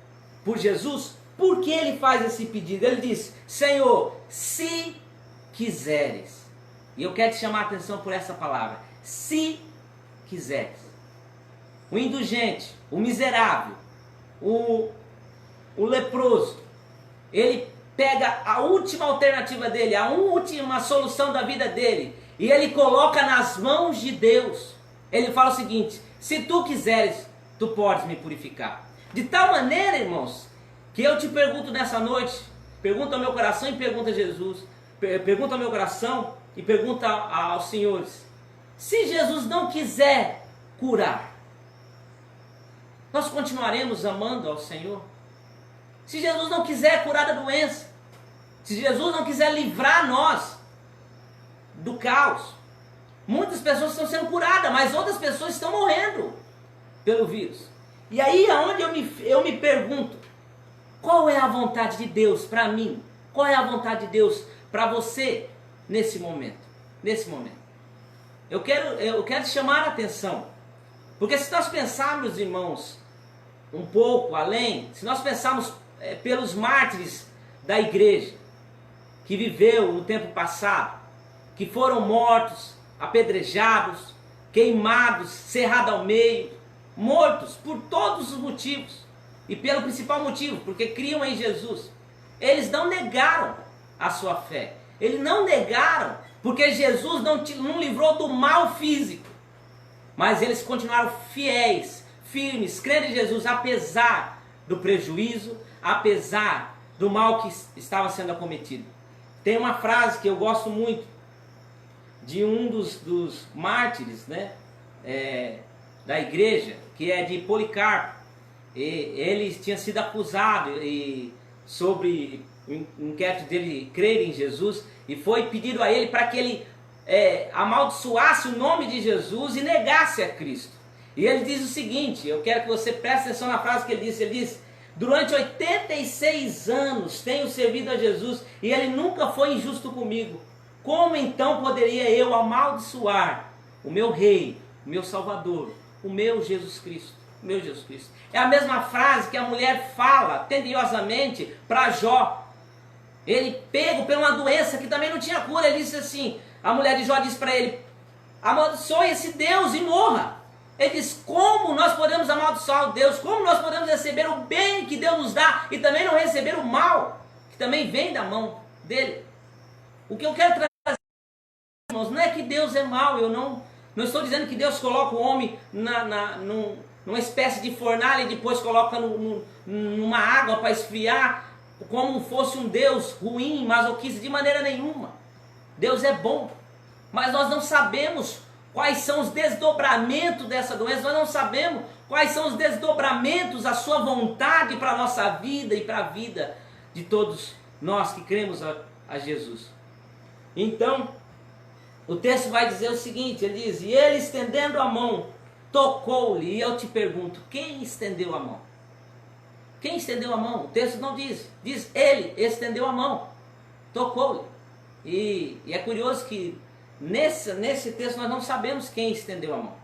por Jesus, por que ele faz esse pedido? Ele diz, Senhor, se quiseres. E eu quero te chamar a atenção por essa palavra. Se quiseres. O indulgente, o miserável, o leproso, ele pega a última alternativa dele, a última solução da vida dele, e ele coloca nas mãos de Deus. Ele fala o seguinte, se tu quiseres, tu podes me purificar. De tal maneira, irmãos, que eu te pergunto nessa noite, pergunta ao meu coração e pergunta a Jesus, pergunta ao meu coração e pergunta aos senhores, se Jesus não quiser curar, nós continuaremos amando ao Senhor? Se Jesus não quiser curar da doença, se Jesus não quiser livrar nós do caos, muitas pessoas estão sendo curadas, mas outras pessoas estão morrendo pelo vírus. E aí é onde eu me pergunto, qual é a vontade de Deus para mim? Qual é a vontade de Deus para você nesse momento? Nesse momento. Eu quero te chamar a atenção, porque se nós pensarmos, irmãos, um pouco além, se nós pensarmos pelos mártires da igreja, que viveu no tempo passado, que foram mortos, apedrejados, queimados, cerrados ao meio, mortos por todos os motivos, e pelo principal motivo, porque criam em Jesus. Eles não negaram a sua fé, eles não negaram, porque Jesus não livrou do mal físico, mas eles continuaram fiéis, firmes, crendo em Jesus, apesar do prejuízo, apesar do mal que estava sendo acometido. Tem uma frase que eu gosto muito, de um dos mártires, né, da igreja, que é de Policarpo. Ele tinha sido acusado sobre o inquérito dele crer em Jesus, e foi pedido a ele para que ele amaldiçoasse o nome de Jesus e negasse a Cristo. E ele diz o seguinte, eu quero que você preste atenção na frase que ele diz, durante 86 anos tenho servido a Jesus e ele nunca foi injusto comigo. Como então poderia eu amaldiçoar o meu Rei, o meu Salvador, o meu Jesus Cristo? O meu Jesus Cristo. É a mesma frase que a mulher fala tediosamente para Jó. Ele pego por uma doença que também não tinha cura, ele disse assim, a mulher de Jó disse para ele, amaldiçoe esse Deus e morra. Ele diz, como nós podemos amaldiçoar o Deus? Como nós podemos receber o bem que Deus nos dá e também não receber o mal, que também vem da mão dele? O que eu quero trazer, irmãos, não é que Deus é mau, eu não Não estou dizendo que Deus coloca o homem numa espécie de fornalha e depois coloca numa água para esfriar, como fosse um Deus ruim, masoquista, de maneira nenhuma. Deus é bom, mas nós não sabemos quais são os desdobramentos dessa doença, nós não sabemos quais são os desdobramentos, a sua vontade para a nossa vida e para a vida de todos nós que cremos a Jesus. Então, o texto vai dizer o seguinte, ele diz, e ele estendendo a mão, tocou-lhe, e eu te pergunto, quem estendeu a mão? Quem estendeu a mão? O texto não diz, diz ele estendeu a mão, tocou-lhe. E é curioso que nesse texto nós não sabemos quem estendeu a mão.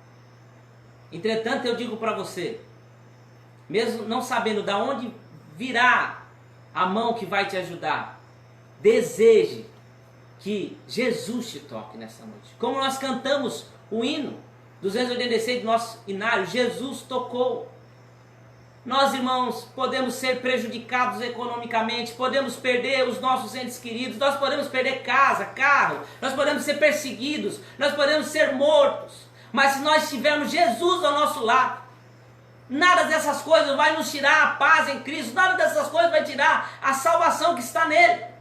Entretanto, eu digo para você, mesmo não sabendo de onde virá a mão que vai te ajudar, deseje que Jesus te toque nessa noite. Como nós cantamos o hino 286 do nosso inário, Jesus tocou. Nós, irmãos, podemos ser prejudicados economicamente, podemos perder os nossos entes queridos, nós podemos perder casa, carro, nós podemos ser perseguidos, nós podemos ser mortos. Mas se nós tivermos Jesus ao nosso lado, nada dessas coisas vai nos tirar a paz em Cristo, nada dessas coisas vai tirar a salvação que está nele.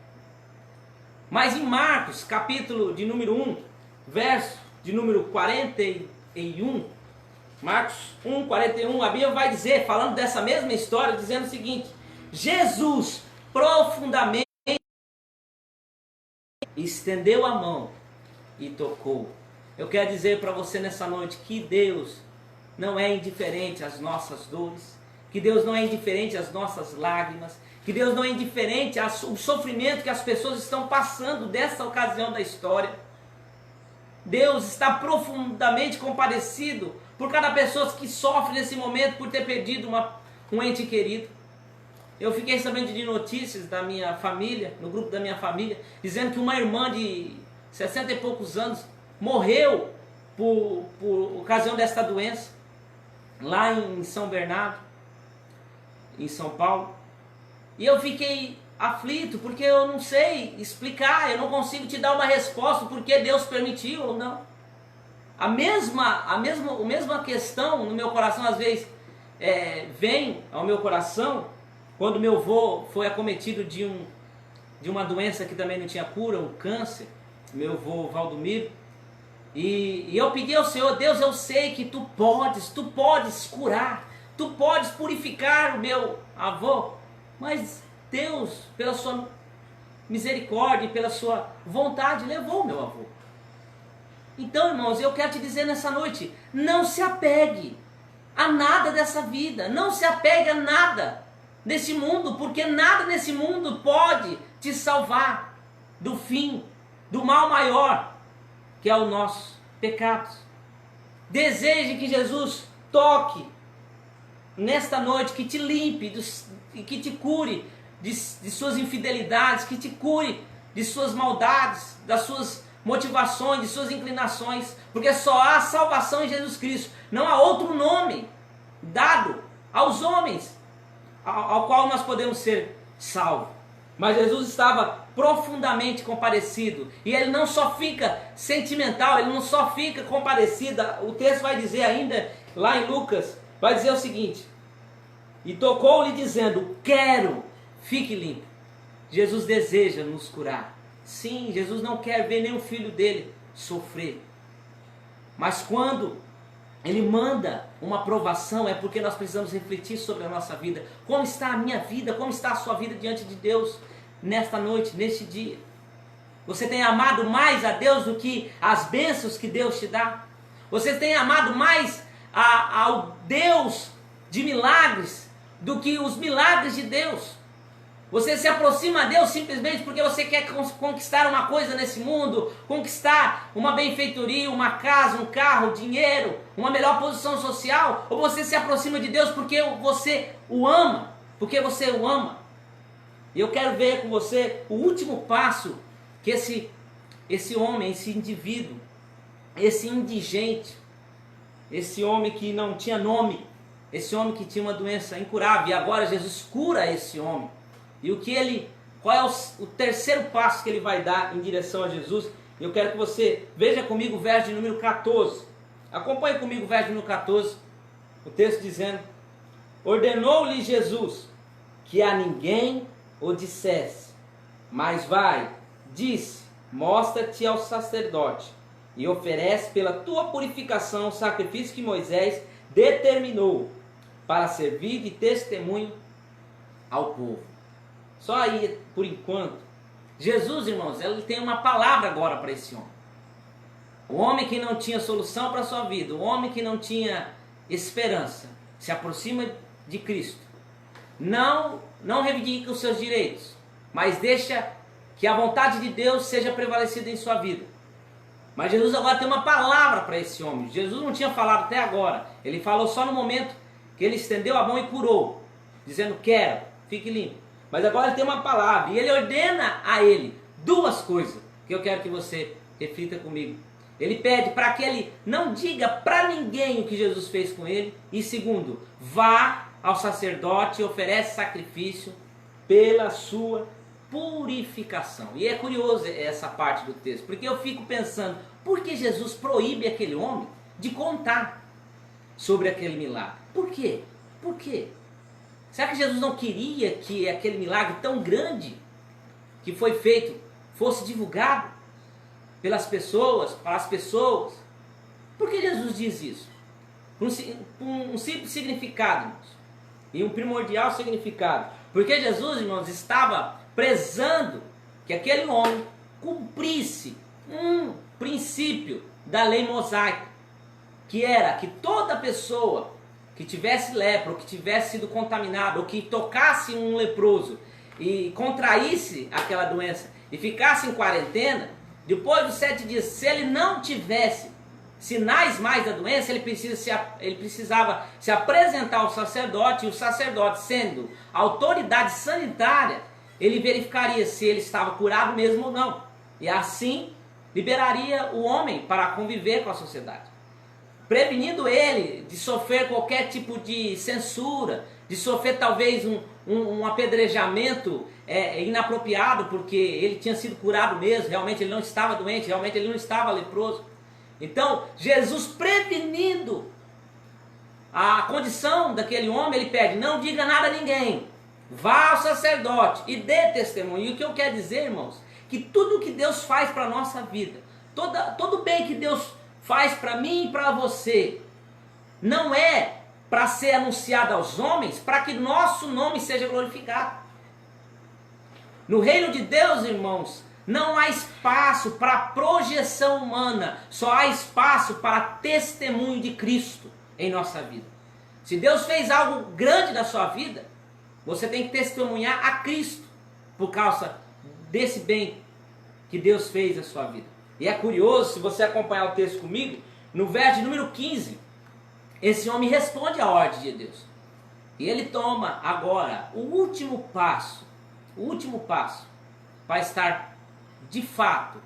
Mas em Marcos, capítulo de número 1, verso de número 41, Marcos 1, 41, a Bíblia vai dizer, falando dessa mesma história, dizendo o seguinte, Jesus profundamente estendeu a mão e tocou. Eu quero dizer para você nessa noite que Deus não é indiferente às nossas dores, que Deus não é indiferente às nossas lágrimas, que Deus não é indiferente ao sofrimento que as pessoas estão passando dessa ocasião da história. Deus está profundamente compadecido por cada pessoa que sofre nesse momento por ter perdido um ente querido. Eu fiquei sabendo de notícias da minha família, no grupo da minha família, dizendo que uma irmã de 60 e poucos anos morreu por ocasião desta doença, lá em São Bernardo, em São Paulo. E eu fiquei aflito, porque eu não sei explicar, eu não consigo te dar uma resposta porque Deus permitiu ou não. A mesma questão no meu coração às vezes vem ao meu coração quando meu avô foi acometido de uma doença que também não tinha cura, um câncer, meu avô Valdomiro. E eu pedi ao Senhor, Deus, eu sei que tu podes curar, tu podes purificar o meu avô, mas Deus, pela sua misericórdia e pela sua vontade, levou o meu avô. Então, irmãos, eu quero te dizer nessa noite, não se apegue a nada dessa vida, não se apegue a nada desse mundo, porque nada nesse mundo pode te salvar do fim, do mal maior, que é o nosso pecado. Deseje que Jesus toque nesta noite, que te limpe e que te cure de suas infidelidades, que te cure de suas maldades, das suas motivações, de suas inclinações, porque só há salvação em Jesus Cristo, não há outro nome dado aos homens ao qual nós podemos ser salvos. Mas Jesus estava profundamente compadecido, e ele não só fica sentimental, ele não só fica compadecido. O texto vai dizer ainda, lá em Lucas, vai dizer o seguinte, e tocou-lhe dizendo, quero, fique limpo. Jesus deseja nos curar. Sim, Jesus não quer ver nenhum filho dele sofrer. Mas quando ele manda uma provação, é porque nós precisamos refletir sobre a nossa vida. Como está a minha vida? Como está a sua vida diante de Deus nesta noite, neste dia? Você tem amado mais a Deus do que as bênçãos que Deus te dá? Você tem amado mais ao Deus de milagres do que os milagres de Deus? Você se aproxima a Deus simplesmente porque você quer conquistar uma coisa nesse mundo, conquistar uma benfeitoria, uma casa, um carro, dinheiro, uma melhor posição social? Ou você se aproxima de Deus porque você o ama? Porque você o ama? E eu quero ver com você o último passo que esse homem, esse indivíduo, esse indigente, esse homem que não tinha nome, esse homem que tinha uma doença incurável, e agora Jesus cura esse homem. E qual é o terceiro passo que ele vai dar em direção a Jesus? Eu quero que você veja comigo o verso de número 14. Acompanhe comigo o verso número 14, o texto dizendo: ordenou-lhe Jesus que a ninguém o dissesse, mas vai, disse, mostra-te ao sacerdote e oferece pela tua purificação o sacrifício que Moisés determinou para servir de testemunho ao povo. Só aí, por enquanto, Jesus, irmãos, ele tem uma palavra agora para esse homem. O homem que não tinha solução para a sua vida, o homem que não tinha esperança, se aproxima de Cristo. Não reivindica os seus direitos, mas deixa que a vontade de Deus seja prevalecida em sua vida. Mas Jesus agora tem uma palavra para esse homem. Jesus não tinha falado até agora. Ele falou só no momento que ele estendeu a mão e curou, dizendo: quero, fique limpo. Mas agora ele tem uma palavra e ele ordena a ele duas coisas que eu quero que você reflita comigo. Ele pede para que ele não diga para ninguém o que Jesus fez com ele. E segundo, vá ao sacerdote e oferece sacrifício pela sua purificação. E é curioso essa parte do texto, porque eu fico pensando, por que Jesus proíbe aquele homem de contar sobre aquele milagre? Por quê? Por quê? Será que Jesus não queria que aquele milagre tão grande que foi feito fosse divulgado pelas pessoas, para as pessoas? Por que Jesus diz isso? Um simples significado, irmãos, e um primordial significado. Porque Jesus, irmãos, estava prezando que aquele homem cumprisse um princípio da lei mosaica, que era que toda pessoa que tivesse lepra, ou que tivesse sido contaminada, ou que tocasse um leproso e contraísse aquela doença e ficasse em quarentena, depois dos 7 dias, se ele não tivesse sinais mais da doença, ele precisava se apresentar ao sacerdote, e o sacerdote, sendo autoridade sanitária, ele verificaria se ele estava curado mesmo ou não. E assim liberaria o homem para conviver com a sociedade, prevenindo ele de sofrer qualquer tipo de censura, de sofrer talvez um apedrejamento inapropriado, porque ele tinha sido curado mesmo, realmente ele não estava doente, realmente ele não estava leproso. Então, Jesus, prevenindo a condição daquele homem, ele pede: não diga nada a ninguém, vá ao sacerdote e dê testemunho. E o que eu quero dizer, irmãos, que tudo que Deus faz para a nossa vida, todo bem que Deus faz para mim e para você, não é para ser anunciado aos homens, para que nosso nome seja glorificado. No reino de Deus, irmãos, não há espaço para projeção humana, só há espaço para testemunho de Cristo em nossa vida. Se Deus fez algo grande na sua vida, você tem que testemunhar a Cristo por causa desse bem que Deus fez na sua vida. E é curioso, se você acompanhar o texto comigo, no verso número 15, esse homem responde à ordem de Deus. E ele toma agora o último passo para estar de fato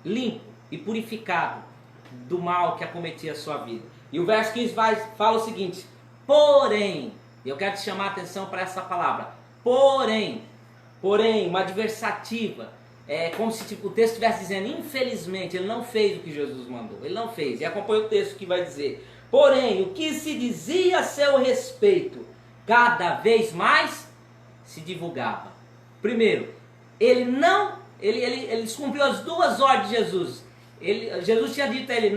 limpo e purificado do mal que acometia a sua vida. E o verso 15 fala o seguinte: porém, eu quero te chamar a atenção para essa palavra, porém, uma adversativa, como se o texto estivesse dizendo: infelizmente ele não fez o que Jesus mandou, ele não fez. E acompanha o texto que vai dizer: porém, o que se dizia a seu respeito cada vez mais se divulgava. Primeiro, ele descumpriu as duas ordens de Jesus. Jesus tinha dito a ele: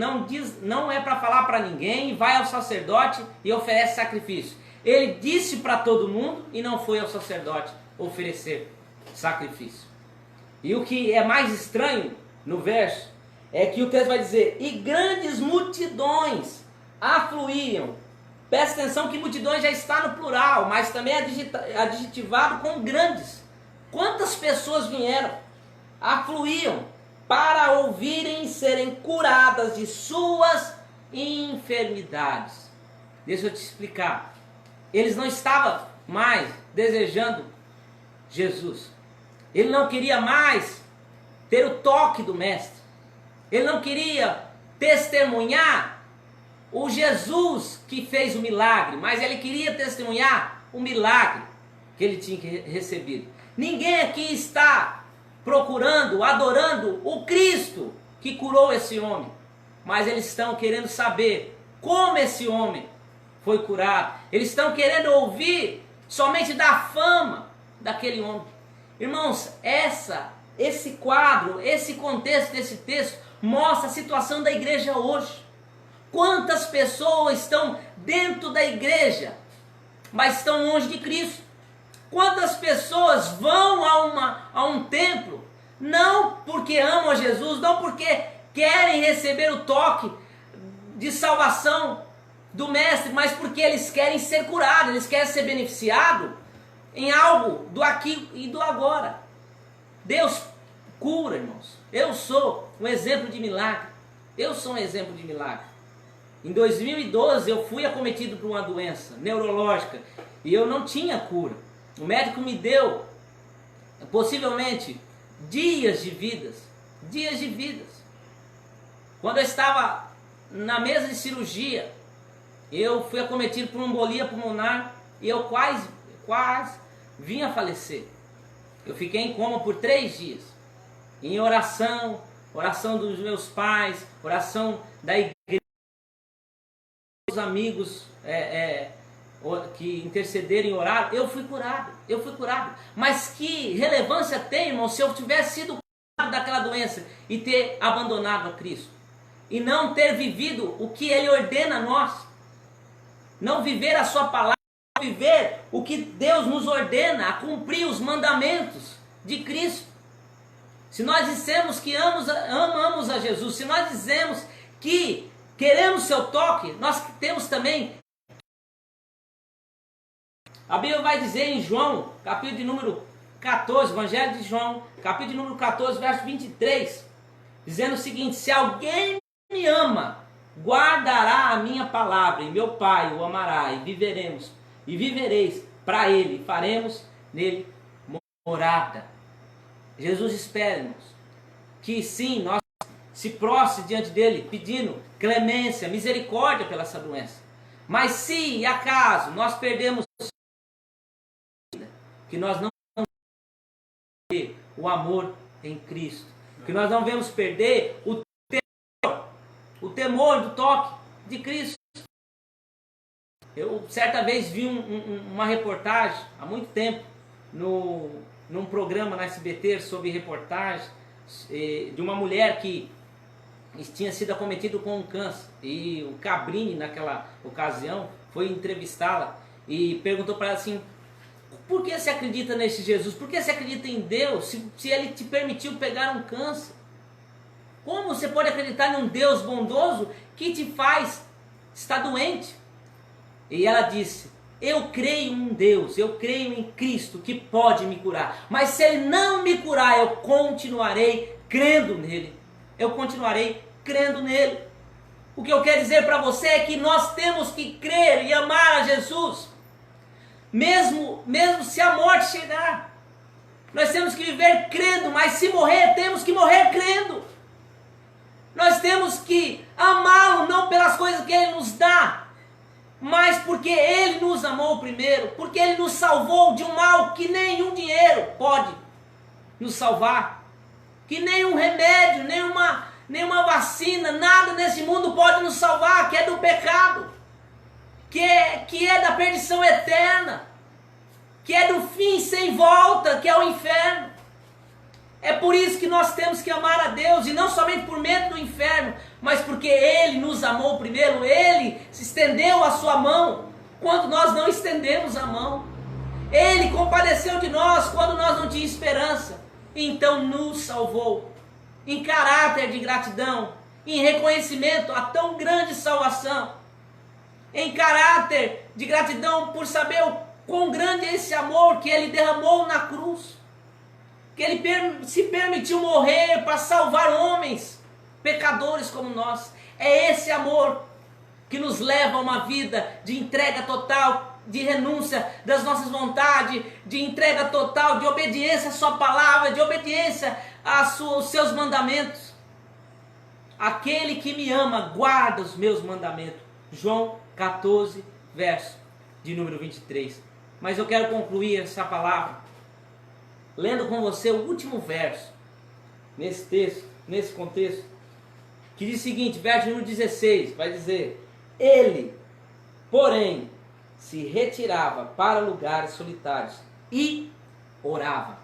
não é para falar para ninguém, vai ao sacerdote e oferece sacrifício. Ele disse para todo mundo e não foi ao sacerdote oferecer sacrifício. E o que é mais estranho no verso é que o texto vai dizer: e grandes multidões afluíam. Presta atenção que multidões já está no plural, mas também é adjetivado com grandes. Quantas pessoas vieram, afluíam para ouvirem e serem curadas de suas enfermidades. Deixa eu te explicar. Eles não estavam mais desejando Jesus. Ele não queria mais ter o toque do Mestre. Ele não queria testemunhar o Jesus que fez o milagre, mas ele queria testemunhar o milagre que ele tinha recebido. Ninguém aqui está procurando, adorando o Cristo que curou esse homem, mas eles estão querendo saber como esse homem foi curado. Eles estão querendo ouvir somente da fama daquele homem. Irmãos, esse quadro, esse contexto desse texto mostra a situação da igreja hoje. Quantas pessoas estão dentro da igreja, mas estão longe de Cristo? Quantas pessoas vão a um templo, não porque amam a Jesus, não porque querem receber o toque de salvação do Mestre, mas porque eles querem ser curados, eles querem ser beneficiados em algo do aqui e do agora. Deus cura, irmãos. Eu sou um exemplo de milagre. Eu sou um exemplo de milagre. Em 2012 eu fui acometido por uma doença neurológica e eu não tinha cura. O médico me deu possivelmente dias de vidas. Dias de vidas. Quando eu estava na mesa de cirurgia, eu fui acometido por uma embolia pulmonar e eu quase vim a falecer. Eu fiquei em coma por 3 dias. Em oração dos meus pais, oração da igreja, dos amigos que intercederam e oraram, eu fui curado. Mas que relevância tem, irmão, se eu tivesse sido curado daquela doença e ter abandonado a Cristo? E não ter vivido o que Ele ordena a nós? Não viver a sua palavra, viver o que Deus nos ordena, a cumprir os mandamentos de Cristo. Se nós dissemos que amamos a Jesus, se nós dizemos que queremos seu toque, nós temos também. A Bíblia vai dizer em João, capítulo de número 14, Evangelho de João, capítulo de número 14, verso 23, dizendo o seguinte: se alguém me ama, guardará a minha palavra, e meu Pai o amará, e vivereis para ele, faremos nele morada. Jesus espera, irmãos, que sim, nós se prostre diante dele, pedindo clemência, misericórdia pela essa doença. Mas se acaso nós perdemos que nós não vamos perder o amor em Cristo, que nós não vamos perder o temor do toque de Cristo. Eu certa vez vi uma reportagem, há muito tempo, num programa na SBT sobre reportagem de uma mulher que tinha sido acometida com um câncer. E o Cabrini, naquela ocasião, foi entrevistá-la e perguntou para ela assim: por que você acredita nesse Jesus? Por que você acredita em Deus se Ele te permitiu pegar um câncer? Como você pode acreditar num Deus bondoso que te faz estar doente? E ela disse: eu creio em Deus, eu creio em Cristo que pode me curar. Mas se Ele não me curar, eu continuarei crendo nele. Eu continuarei crendo nele. O que eu quero dizer para você é que nós temos que crer e amar a Jesus. Mesmo se a morte chegar. Nós temos que viver crendo, mas se morrer, temos que morrer crendo. Nós temos que amá-lo não pelas coisas que Ele nos dá, mas porque Ele nos amou primeiro, porque Ele nos salvou de um mal que nenhum dinheiro pode nos salvar, que nenhum remédio, nenhuma vacina, nada nesse mundo pode nos salvar, que é do pecado, que é da perdição eterna, que é do fim sem volta, que é o inferno. É por isso que nós temos que amar a Deus, e não somente por medo do inferno, mas porque Ele nos amou primeiro. Ele se estendeu a sua mão quando nós não estendemos a mão. Ele compadeceu de nós quando nós não tínhamos esperança. Então nos salvou. Em caráter de gratidão, em reconhecimento a tão grande salvação. Em caráter de gratidão por saber o quão grande é esse amor que Ele derramou na cruz. Que Ele se permitiu morrer para salvar homens, pecadores como nós. É esse amor que nos leva a uma vida de entrega total, de renúncia das nossas vontades, de entrega total, de obediência à sua palavra, de obediência aos seus mandamentos. Aquele que me ama guarda os meus mandamentos. João 14, verso de número 23. Mas eu quero concluir essa palavra lendo com você o último verso nesse texto, nesse contexto, que diz o seguinte, verso número 16, vai dizer: Ele, porém, se retirava para lugares solitários e orava.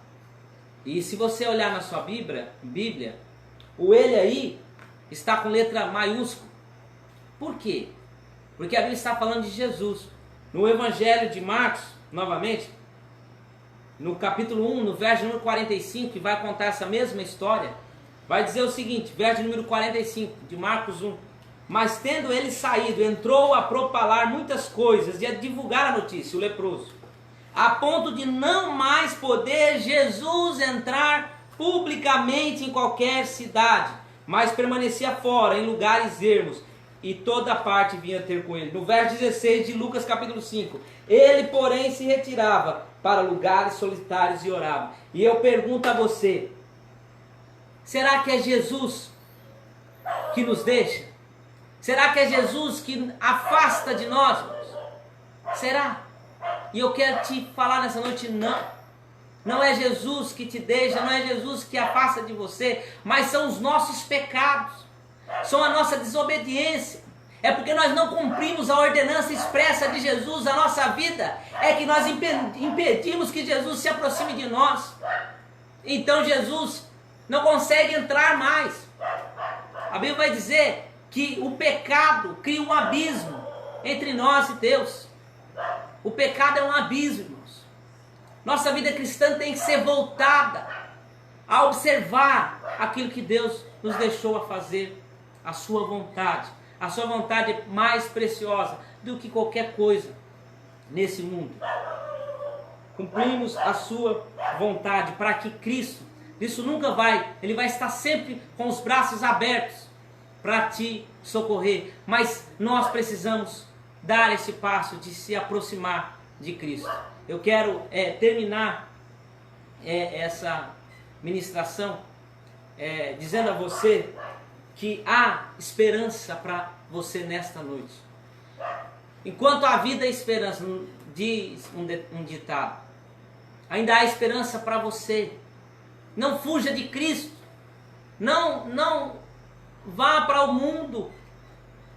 E se você olhar na sua Bíblia, o ele aí está com letra maiúscula. Por quê? Porque a Bíblia está falando de Jesus. No Evangelho de Marcos, novamente, no capítulo 1, no verso número 45, que vai contar essa mesma história, vai dizer o seguinte, verso número 45 de Marcos 1. Mas tendo ele saído, entrou a propalar muitas coisas e a divulgar a notícia, o leproso, a ponto de não mais poder Jesus entrar publicamente em qualquer cidade, mas permanecia fora, em lugares ermos, e toda parte vinha ter com ele. No verso 16 de Lucas capítulo 5, ele porém se retirava para lugares solitários e orava. E eu pergunto a você, será que é Jesus que nos deixa? Será que é Jesus que afasta de nós? Será? E eu quero te falar nessa noite, não. Não é Jesus que te deixa, não é Jesus que afasta de você, mas são os nossos pecados, são a nossa desobediência. É porque nós não cumprimos a ordenança expressa de Jesus na nossa vida, é que nós impedimos que Jesus se aproxime de nós. Então Jesus não consegue entrar mais. A Bíblia vai dizer que o pecado cria um abismo entre nós e Deus. O pecado é um abismo, irmãos. Nossa vida cristã tem que ser voltada a observar aquilo que Deus nos deixou a fazer, a sua vontade. A sua vontade é mais preciosa do que qualquer coisa nesse mundo. Cumprimos a sua vontade para que Cristo ele vai estar sempre com os braços abertos para te socorrer. Mas nós precisamos dar esse passo de se aproximar de Cristo. Eu quero terminar essa ministração dizendo a você que há esperança para você nesta noite. Enquanto a vida é esperança, diz um ditado, ainda há esperança para você. Não fuja de Cristo. Não vá para o mundo.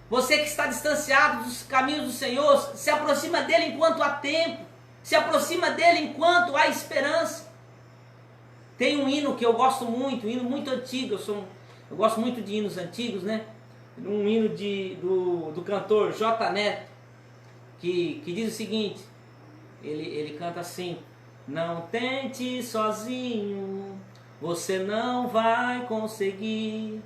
Você que está distanciado dos caminhos do Senhor, se aproxima dele enquanto há tempo. Se aproxima dele enquanto há esperança. Tem um hino que eu gosto muito, um hino muito antigo. Eu gosto muito de hinos antigos, né? Um hino do cantor J. Neto, que diz o seguinte, ele canta assim: não tente sozinho, você não vai conseguir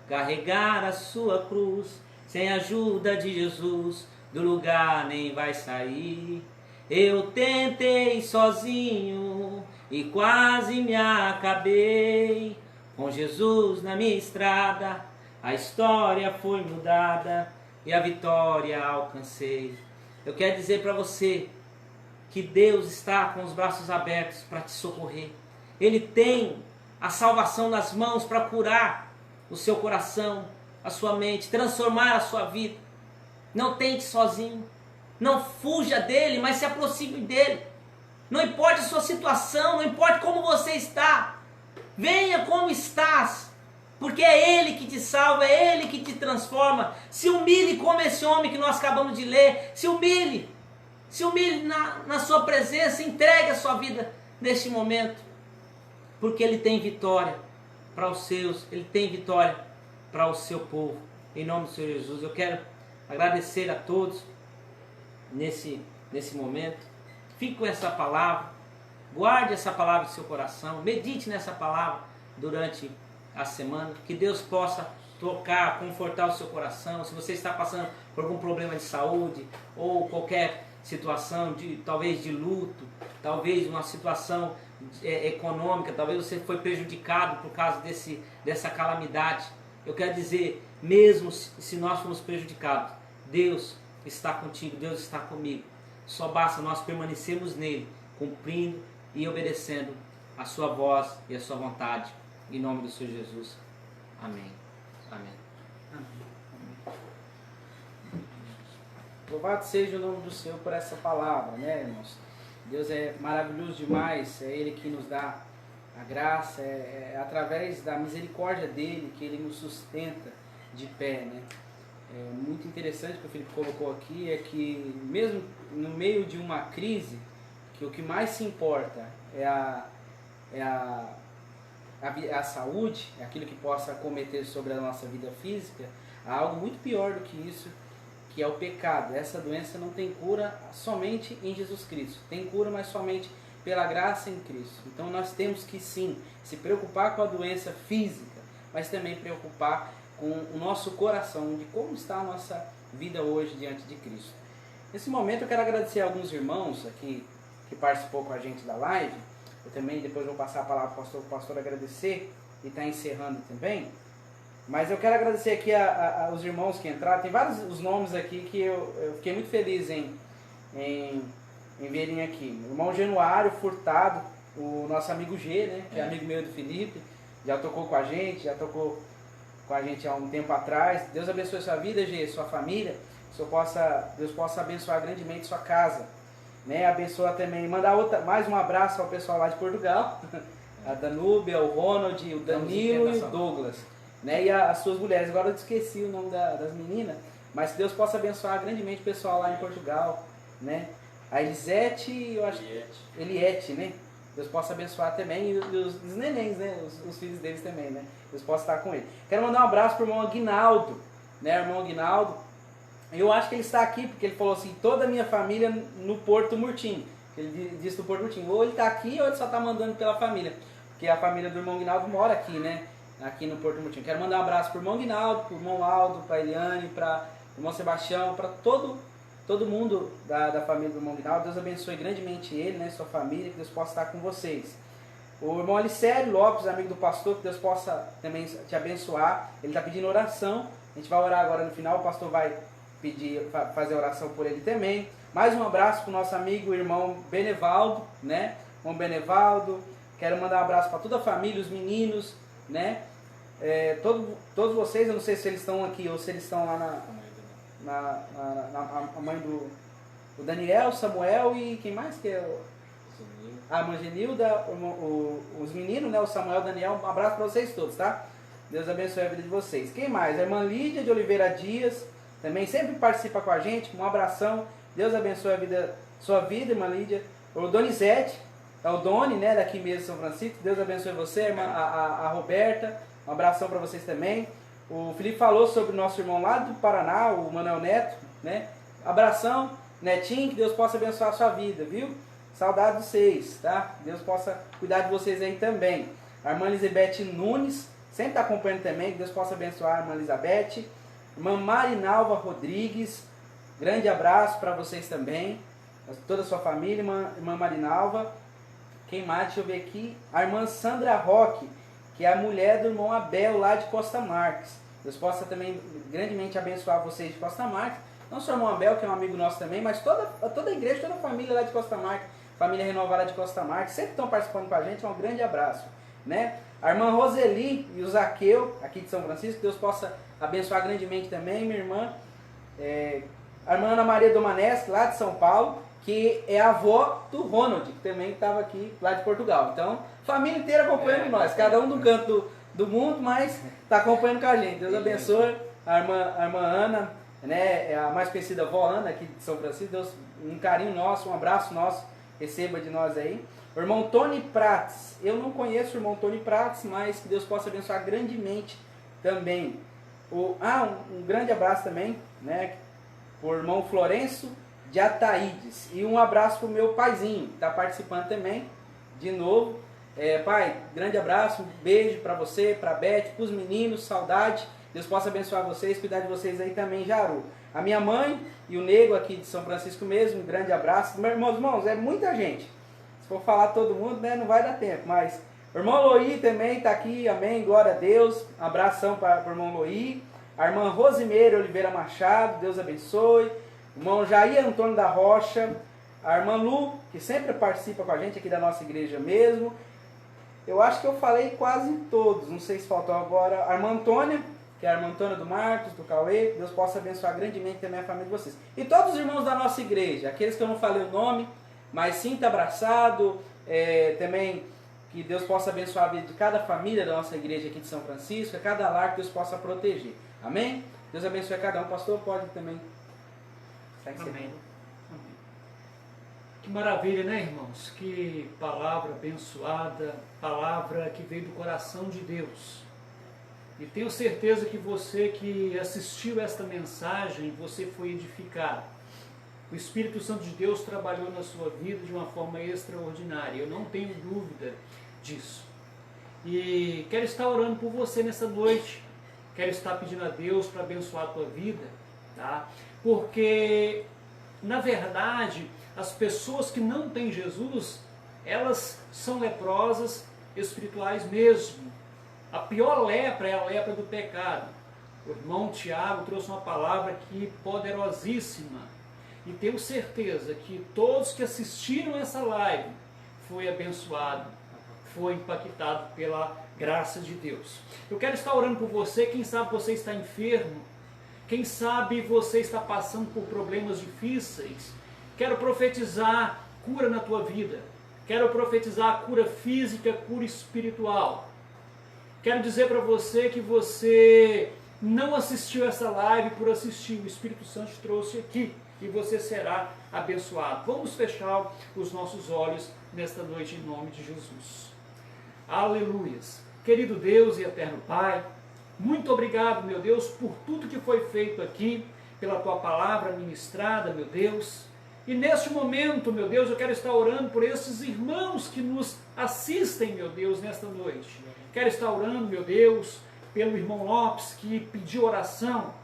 carregar a sua cruz, sem a ajuda de Jesus, do lugar nem vai sair. Eu tentei sozinho e quase me acabei. Com Jesus na minha estrada, a história foi mudada e a vitória alcancei. Eu quero dizer para você que Deus está com os braços abertos para te socorrer. Ele tem a salvação nas mãos para curar o seu coração, a sua mente, transformar a sua vida. Não tente sozinho. Não fuja dele, mas se aproxime dele. Não importa a sua situação, não importa como você está. Venha como estás, porque é Ele que te salva, é Ele que te transforma. Se humilhe como esse homem que nós acabamos de ler. Se humilhe na sua presença, entregue a sua vida neste momento, porque Ele tem vitória para os seus, Ele tem vitória para o seu povo. Em nome do Senhor Jesus, eu quero agradecer a todos nesse momento. Fique com essa palavra. Guarde essa palavra em seu coração, medite nessa palavra durante a semana, que Deus possa tocar, confortar o seu coração. Se você está passando por algum problema de saúde, ou qualquer situação, talvez de luto, talvez uma situação econômica, talvez você foi prejudicado por causa dessa calamidade, eu quero dizer, mesmo se nós fomos prejudicados, Deus está contigo, Deus está comigo. Só basta nós permanecermos nele, cumprindo e obedecendo a sua voz e a sua vontade. Em nome do Senhor Jesus. Amém. Amém. Louvado seja o nome do Senhor por essa palavra, né, irmãos? Deus é maravilhoso demais, é Ele que nos dá a graça, é através da misericórdia dEle que Ele nos sustenta de pé, né? muito interessante que o Felipe colocou aqui é que mesmo no meio de uma crise, que o que mais se importa é a saúde, é aquilo que possa acometer sobre a nossa vida física, há algo muito pior do que isso, que é o pecado. Essa doença não tem cura somente em Jesus Cristo, tem cura, mas somente pela graça em Cristo. Então nós temos que sim se preocupar com a doença física, mas também preocupar com o nosso coração, de como está a nossa vida hoje diante de Cristo. Nesse momento eu quero agradecer a alguns irmãos aqui que participou com a gente da live. Eu também depois vou passar a palavra para o pastor agradecer e está encerrando também. Mas eu quero agradecer aqui aos irmãos que entraram. Tem vários os nomes aqui que eu fiquei muito feliz em verem aqui. O irmão Januário Furtado, o nosso amigo G, né, que é amigo meu do Felipe, já tocou com a gente, há um tempo atrás. Deus abençoe sua vida, G, sua família. Deus possa abençoar grandemente sua casa. Né, abençoa também, mandar mais um abraço ao pessoal lá de Portugal, a Danúbia, o Ronald, o Danilo e o Douglas, né, e as suas mulheres. Agora eu esqueci o nome das meninas, mas que Deus possa abençoar grandemente o pessoal lá em Portugal, né, a Elisete e eu acho Eliette, né, Deus possa abençoar também, e os nenéns, né, os filhos deles também, né, Deus possa estar com ele. Quero mandar um abraço para o irmão Aguinaldo, né, irmão Aguinaldo. Eu acho que ele está aqui porque ele falou assim, toda a minha família no Porto Murtinho. Ele disse do Porto Murtinho. Ou ele está aqui ou ele só está mandando pela família. Porque a família do irmão Guinaldo mora aqui, né? Aqui no Porto Murtinho. Quero mandar um abraço para o irmão Guinaldo, para o irmão Aldo, para a Eliane, para o irmão Sebastião, para todo mundo da família do irmão Guinaldo. Deus abençoe grandemente ele, né? Sua família, que Deus possa estar com vocês. O irmão Alicério Lopes, amigo do pastor, que Deus possa também te abençoar. Ele está pedindo oração. A gente vai orar agora no final, o pastor vai fazer oração por ele também. Mais um abraço para o nosso amigo, o irmão Benevaldo, né? Irmão Benevaldo. Quero mandar um abraço para toda a família, os meninos, né? Todos vocês, eu não sei se eles estão aqui ou se eles estão lá a mãe do Daniel, Samuel e quem mais que é? A mãe Genilda, os meninos, né? O Samuel, o Daniel. Um abraço para vocês todos, tá? Deus abençoe a vida de vocês. Quem mais? A irmã Lídia de Oliveira Dias, também sempre participa com a gente. Um abração. Deus abençoe sua vida, irmã Lídia. O Donizete, é o Doni, né, daqui mesmo de São Francisco. Deus abençoe você, irmã, a Roberta. Um abração para vocês também. O Felipe falou sobre o nosso irmão lá do Paraná, o Manuel Neto, né? Abração, Netinho, que Deus possa abençoar a sua vida, viu? Saudade de vocês, tá? Deus possa cuidar de vocês aí também. A irmã Elizabeth Nunes, sempre está acompanhando também, que Deus possa abençoar a irmã Elizabeth. Irmã Marinalva Rodrigues, grande abraço para vocês também, toda a sua família, irmã Marinalva. Quem mais? Deixa eu ver aqui. A irmã Sandra Roque, que é a mulher do irmão Abel lá de Costa Marques. Deus possa também grandemente abençoar vocês de Costa Marques. Não só o irmão Abel, que é um amigo nosso também, mas toda a igreja, toda a família lá de Costa Marques, família renovada de Costa Marques, sempre estão participando com a gente. Um grande abraço, né? A irmã Roseli e o Zaqueu, aqui de São Francisco, Deus possa abençoar grandemente também, minha irmã. A irmã Ana Maria Domaneschi, lá de São Paulo, que é a avó do Ronald, que também estava aqui lá de Portugal. Então, família inteira acompanhando nós, cada um do canto do mundo, mas está acompanhando com a gente. Deus abençoe a irmã Ana, né, é a mais conhecida avó Ana aqui de São Francisco. Deus, um carinho nosso, um abraço nosso, receba de nós aí. O irmão Tony Prates, eu não conheço o irmão Tony Prates, mas que Deus possa abençoar grandemente também. Um grande abraço também, né, o irmão Florencio de Ataídes. E um abraço para o meu paizinho, que está participando também, de novo. Pai, grande abraço, um beijo para você, para a Beth, para os meninos, saudade. Deus possa abençoar vocês, cuidar de vocês aí também, Jaru. A minha mãe e o Nego aqui de São Francisco mesmo, um grande abraço. Meus irmãos, é muita gente. Se for falar todo mundo, né, não vai dar tempo, mas o irmão Loí também está aqui, amém, glória a Deus. Um abração para o irmão Loí. A irmã Rosimeira Oliveira Machado, Deus abençoe. O irmão Jair Antônio da Rocha. A irmã Lu, que sempre participa com a gente aqui da nossa igreja mesmo. Eu acho que eu falei quase todos, não sei se faltou agora. A irmã Antônia, que é a irmã Antônia do Marcos, do Cauê. Deus possa abençoar grandemente também a família de vocês. E todos os irmãos da nossa igreja, aqueles que eu não falei o nome, mas sinta abraçado, também que Deus possa abençoar a vida de cada família da nossa igreja aqui de São Francisco, a cada lar que Deus possa proteger. Amém? Deus abençoe a cada um. Pastor, pode também. Amém. Amém. Que maravilha, né, irmãos? Que palavra abençoada, palavra que veio do coração de Deus. E tenho certeza que você que assistiu esta mensagem, você foi edificado. O Espírito Santo de Deus trabalhou na sua vida de uma forma extraordinária. Eu não tenho dúvida disso. E quero estar orando por você nessa noite. Quero estar pedindo a Deus para abençoar a tua vida, tá? Porque, na verdade, as pessoas que não têm Jesus, elas são leprosas espirituais mesmo. A pior lepra é a lepra do pecado. O irmão Tiago trouxe uma palavra aqui poderosíssima. E tenho certeza que todos que assistiram essa live foi abençoado, foi impactado pela graça de Deus. Eu quero estar orando por você. Quem sabe você está enfermo, quem sabe você está passando por problemas difíceis. Quero profetizar cura na tua vida. Quero profetizar cura física, cura espiritual. Quero dizer para você que você não assistiu essa live por assistir. O Espírito Santo te trouxe aqui e você será abençoado. Vamos fechar os nossos olhos nesta noite em nome de Jesus. Aleluias. Querido Deus e eterno Pai, muito obrigado, meu Deus, por tudo que foi feito aqui, pela Tua palavra ministrada, meu Deus. E neste momento, meu Deus, eu quero estar orando por esses irmãos que nos assistem, meu Deus, nesta noite. Quero estar orando, meu Deus, pelo irmão Lopes, que pediu oração.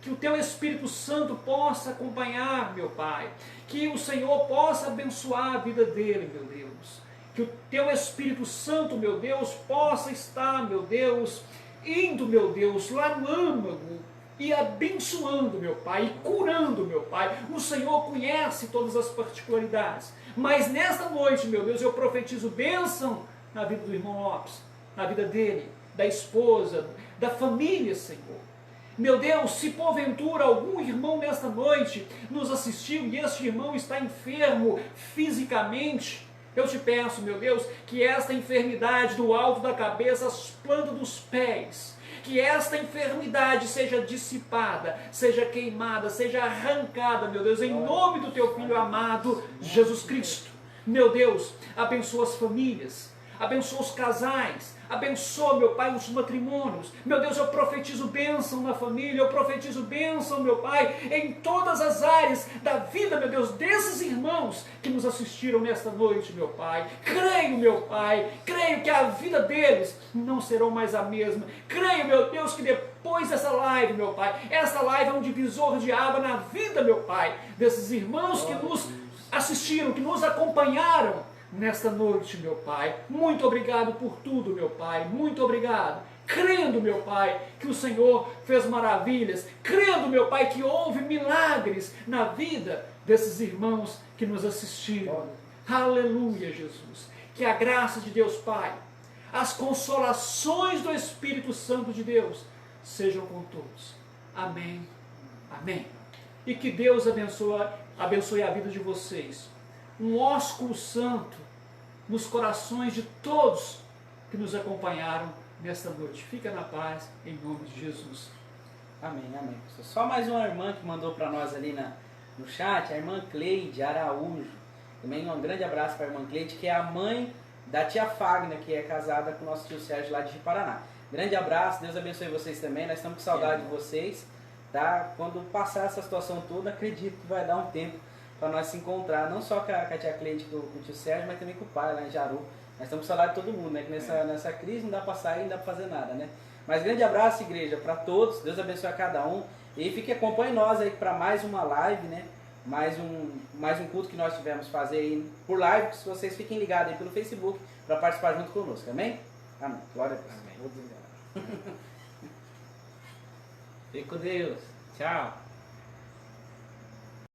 Que o Teu Espírito Santo possa acompanhar, meu Pai. Que o Senhor possa abençoar a vida dele, meu Deus. Que o Teu Espírito Santo, meu Deus, possa estar, meu Deus, indo, meu Deus, lá no âmago e abençoando, meu Pai, e curando, meu Pai. O Senhor conhece todas as particularidades. Mas nesta noite, meu Deus, eu profetizo bênção na vida do irmão Lopes, na vida dele, da esposa, da família, Senhor. Meu Deus, se porventura algum irmão nesta noite nos assistiu e este irmão está enfermo fisicamente, eu te peço, meu Deus, que esta enfermidade do alto da cabeça às plantas dos pés, que esta enfermidade seja dissipada, seja queimada, seja arrancada, meu Deus, em nome do Teu Filho amado, Jesus Cristo. Meu Deus, abençoa as famílias, abençoa os casais, abençoa, meu Pai, os matrimônios. Meu Deus, eu profetizo bênção na família, eu profetizo bênção, meu Pai, em todas as áreas da vida, meu Deus, desses irmãos que nos assistiram nesta noite, meu Pai. Creio, meu Pai, creio que a vida deles não será mais a mesma. Creio, meu Deus, que depois dessa live, meu Pai, essa live é um divisor de água na vida, meu Pai, desses irmãos que nos assistiram, que nos acompanharam nesta noite, meu Pai. Muito obrigado por tudo, meu Pai. Muito obrigado. Crendo, meu Pai, que o Senhor fez maravilhas. Crendo, meu Pai, que houve milagres na vida desses irmãos que nos assistiram. Aleluia, Jesus. Que a graça de Deus Pai, as consolações do Espírito Santo de Deus sejam com todos. Amém. Amém. E que Deus abençoe a vida de vocês. Um ósculo santo nos corações de todos que nos acompanharam nesta noite. Fica na paz, em nome de Jesus. Amém, amém. Só mais uma irmã que mandou para nós ali no chat, a irmã Cleide Araújo. Também um grande abraço para a irmã Cleide, que é a mãe da tia Fagner, que é casada com o nosso tio Sérgio lá de Paraná. Grande abraço, Deus abençoe vocês também. Nós estamos com saudade de vocês. Tá? Quando passar essa situação toda, acredito que vai dar um tempo para nós se encontrar, não só com a tia Cleide, com o tio Sérgio, mas também com o pai lá em Jaru. Nós estamos com saudade de todo mundo, né? Que nessa crise não dá para sair, não dá para fazer nada, né? Mas grande abraço, igreja, para todos. Deus abençoe a cada um. E acompanhe nós aí para mais uma live, né? Mais um culto que nós tivemos fazer aí por live. Que vocês fiquem ligados aí pelo Facebook para participar junto conosco. Amém? Amém. Glória a Deus. Amém. Fique com Deus. Tchau.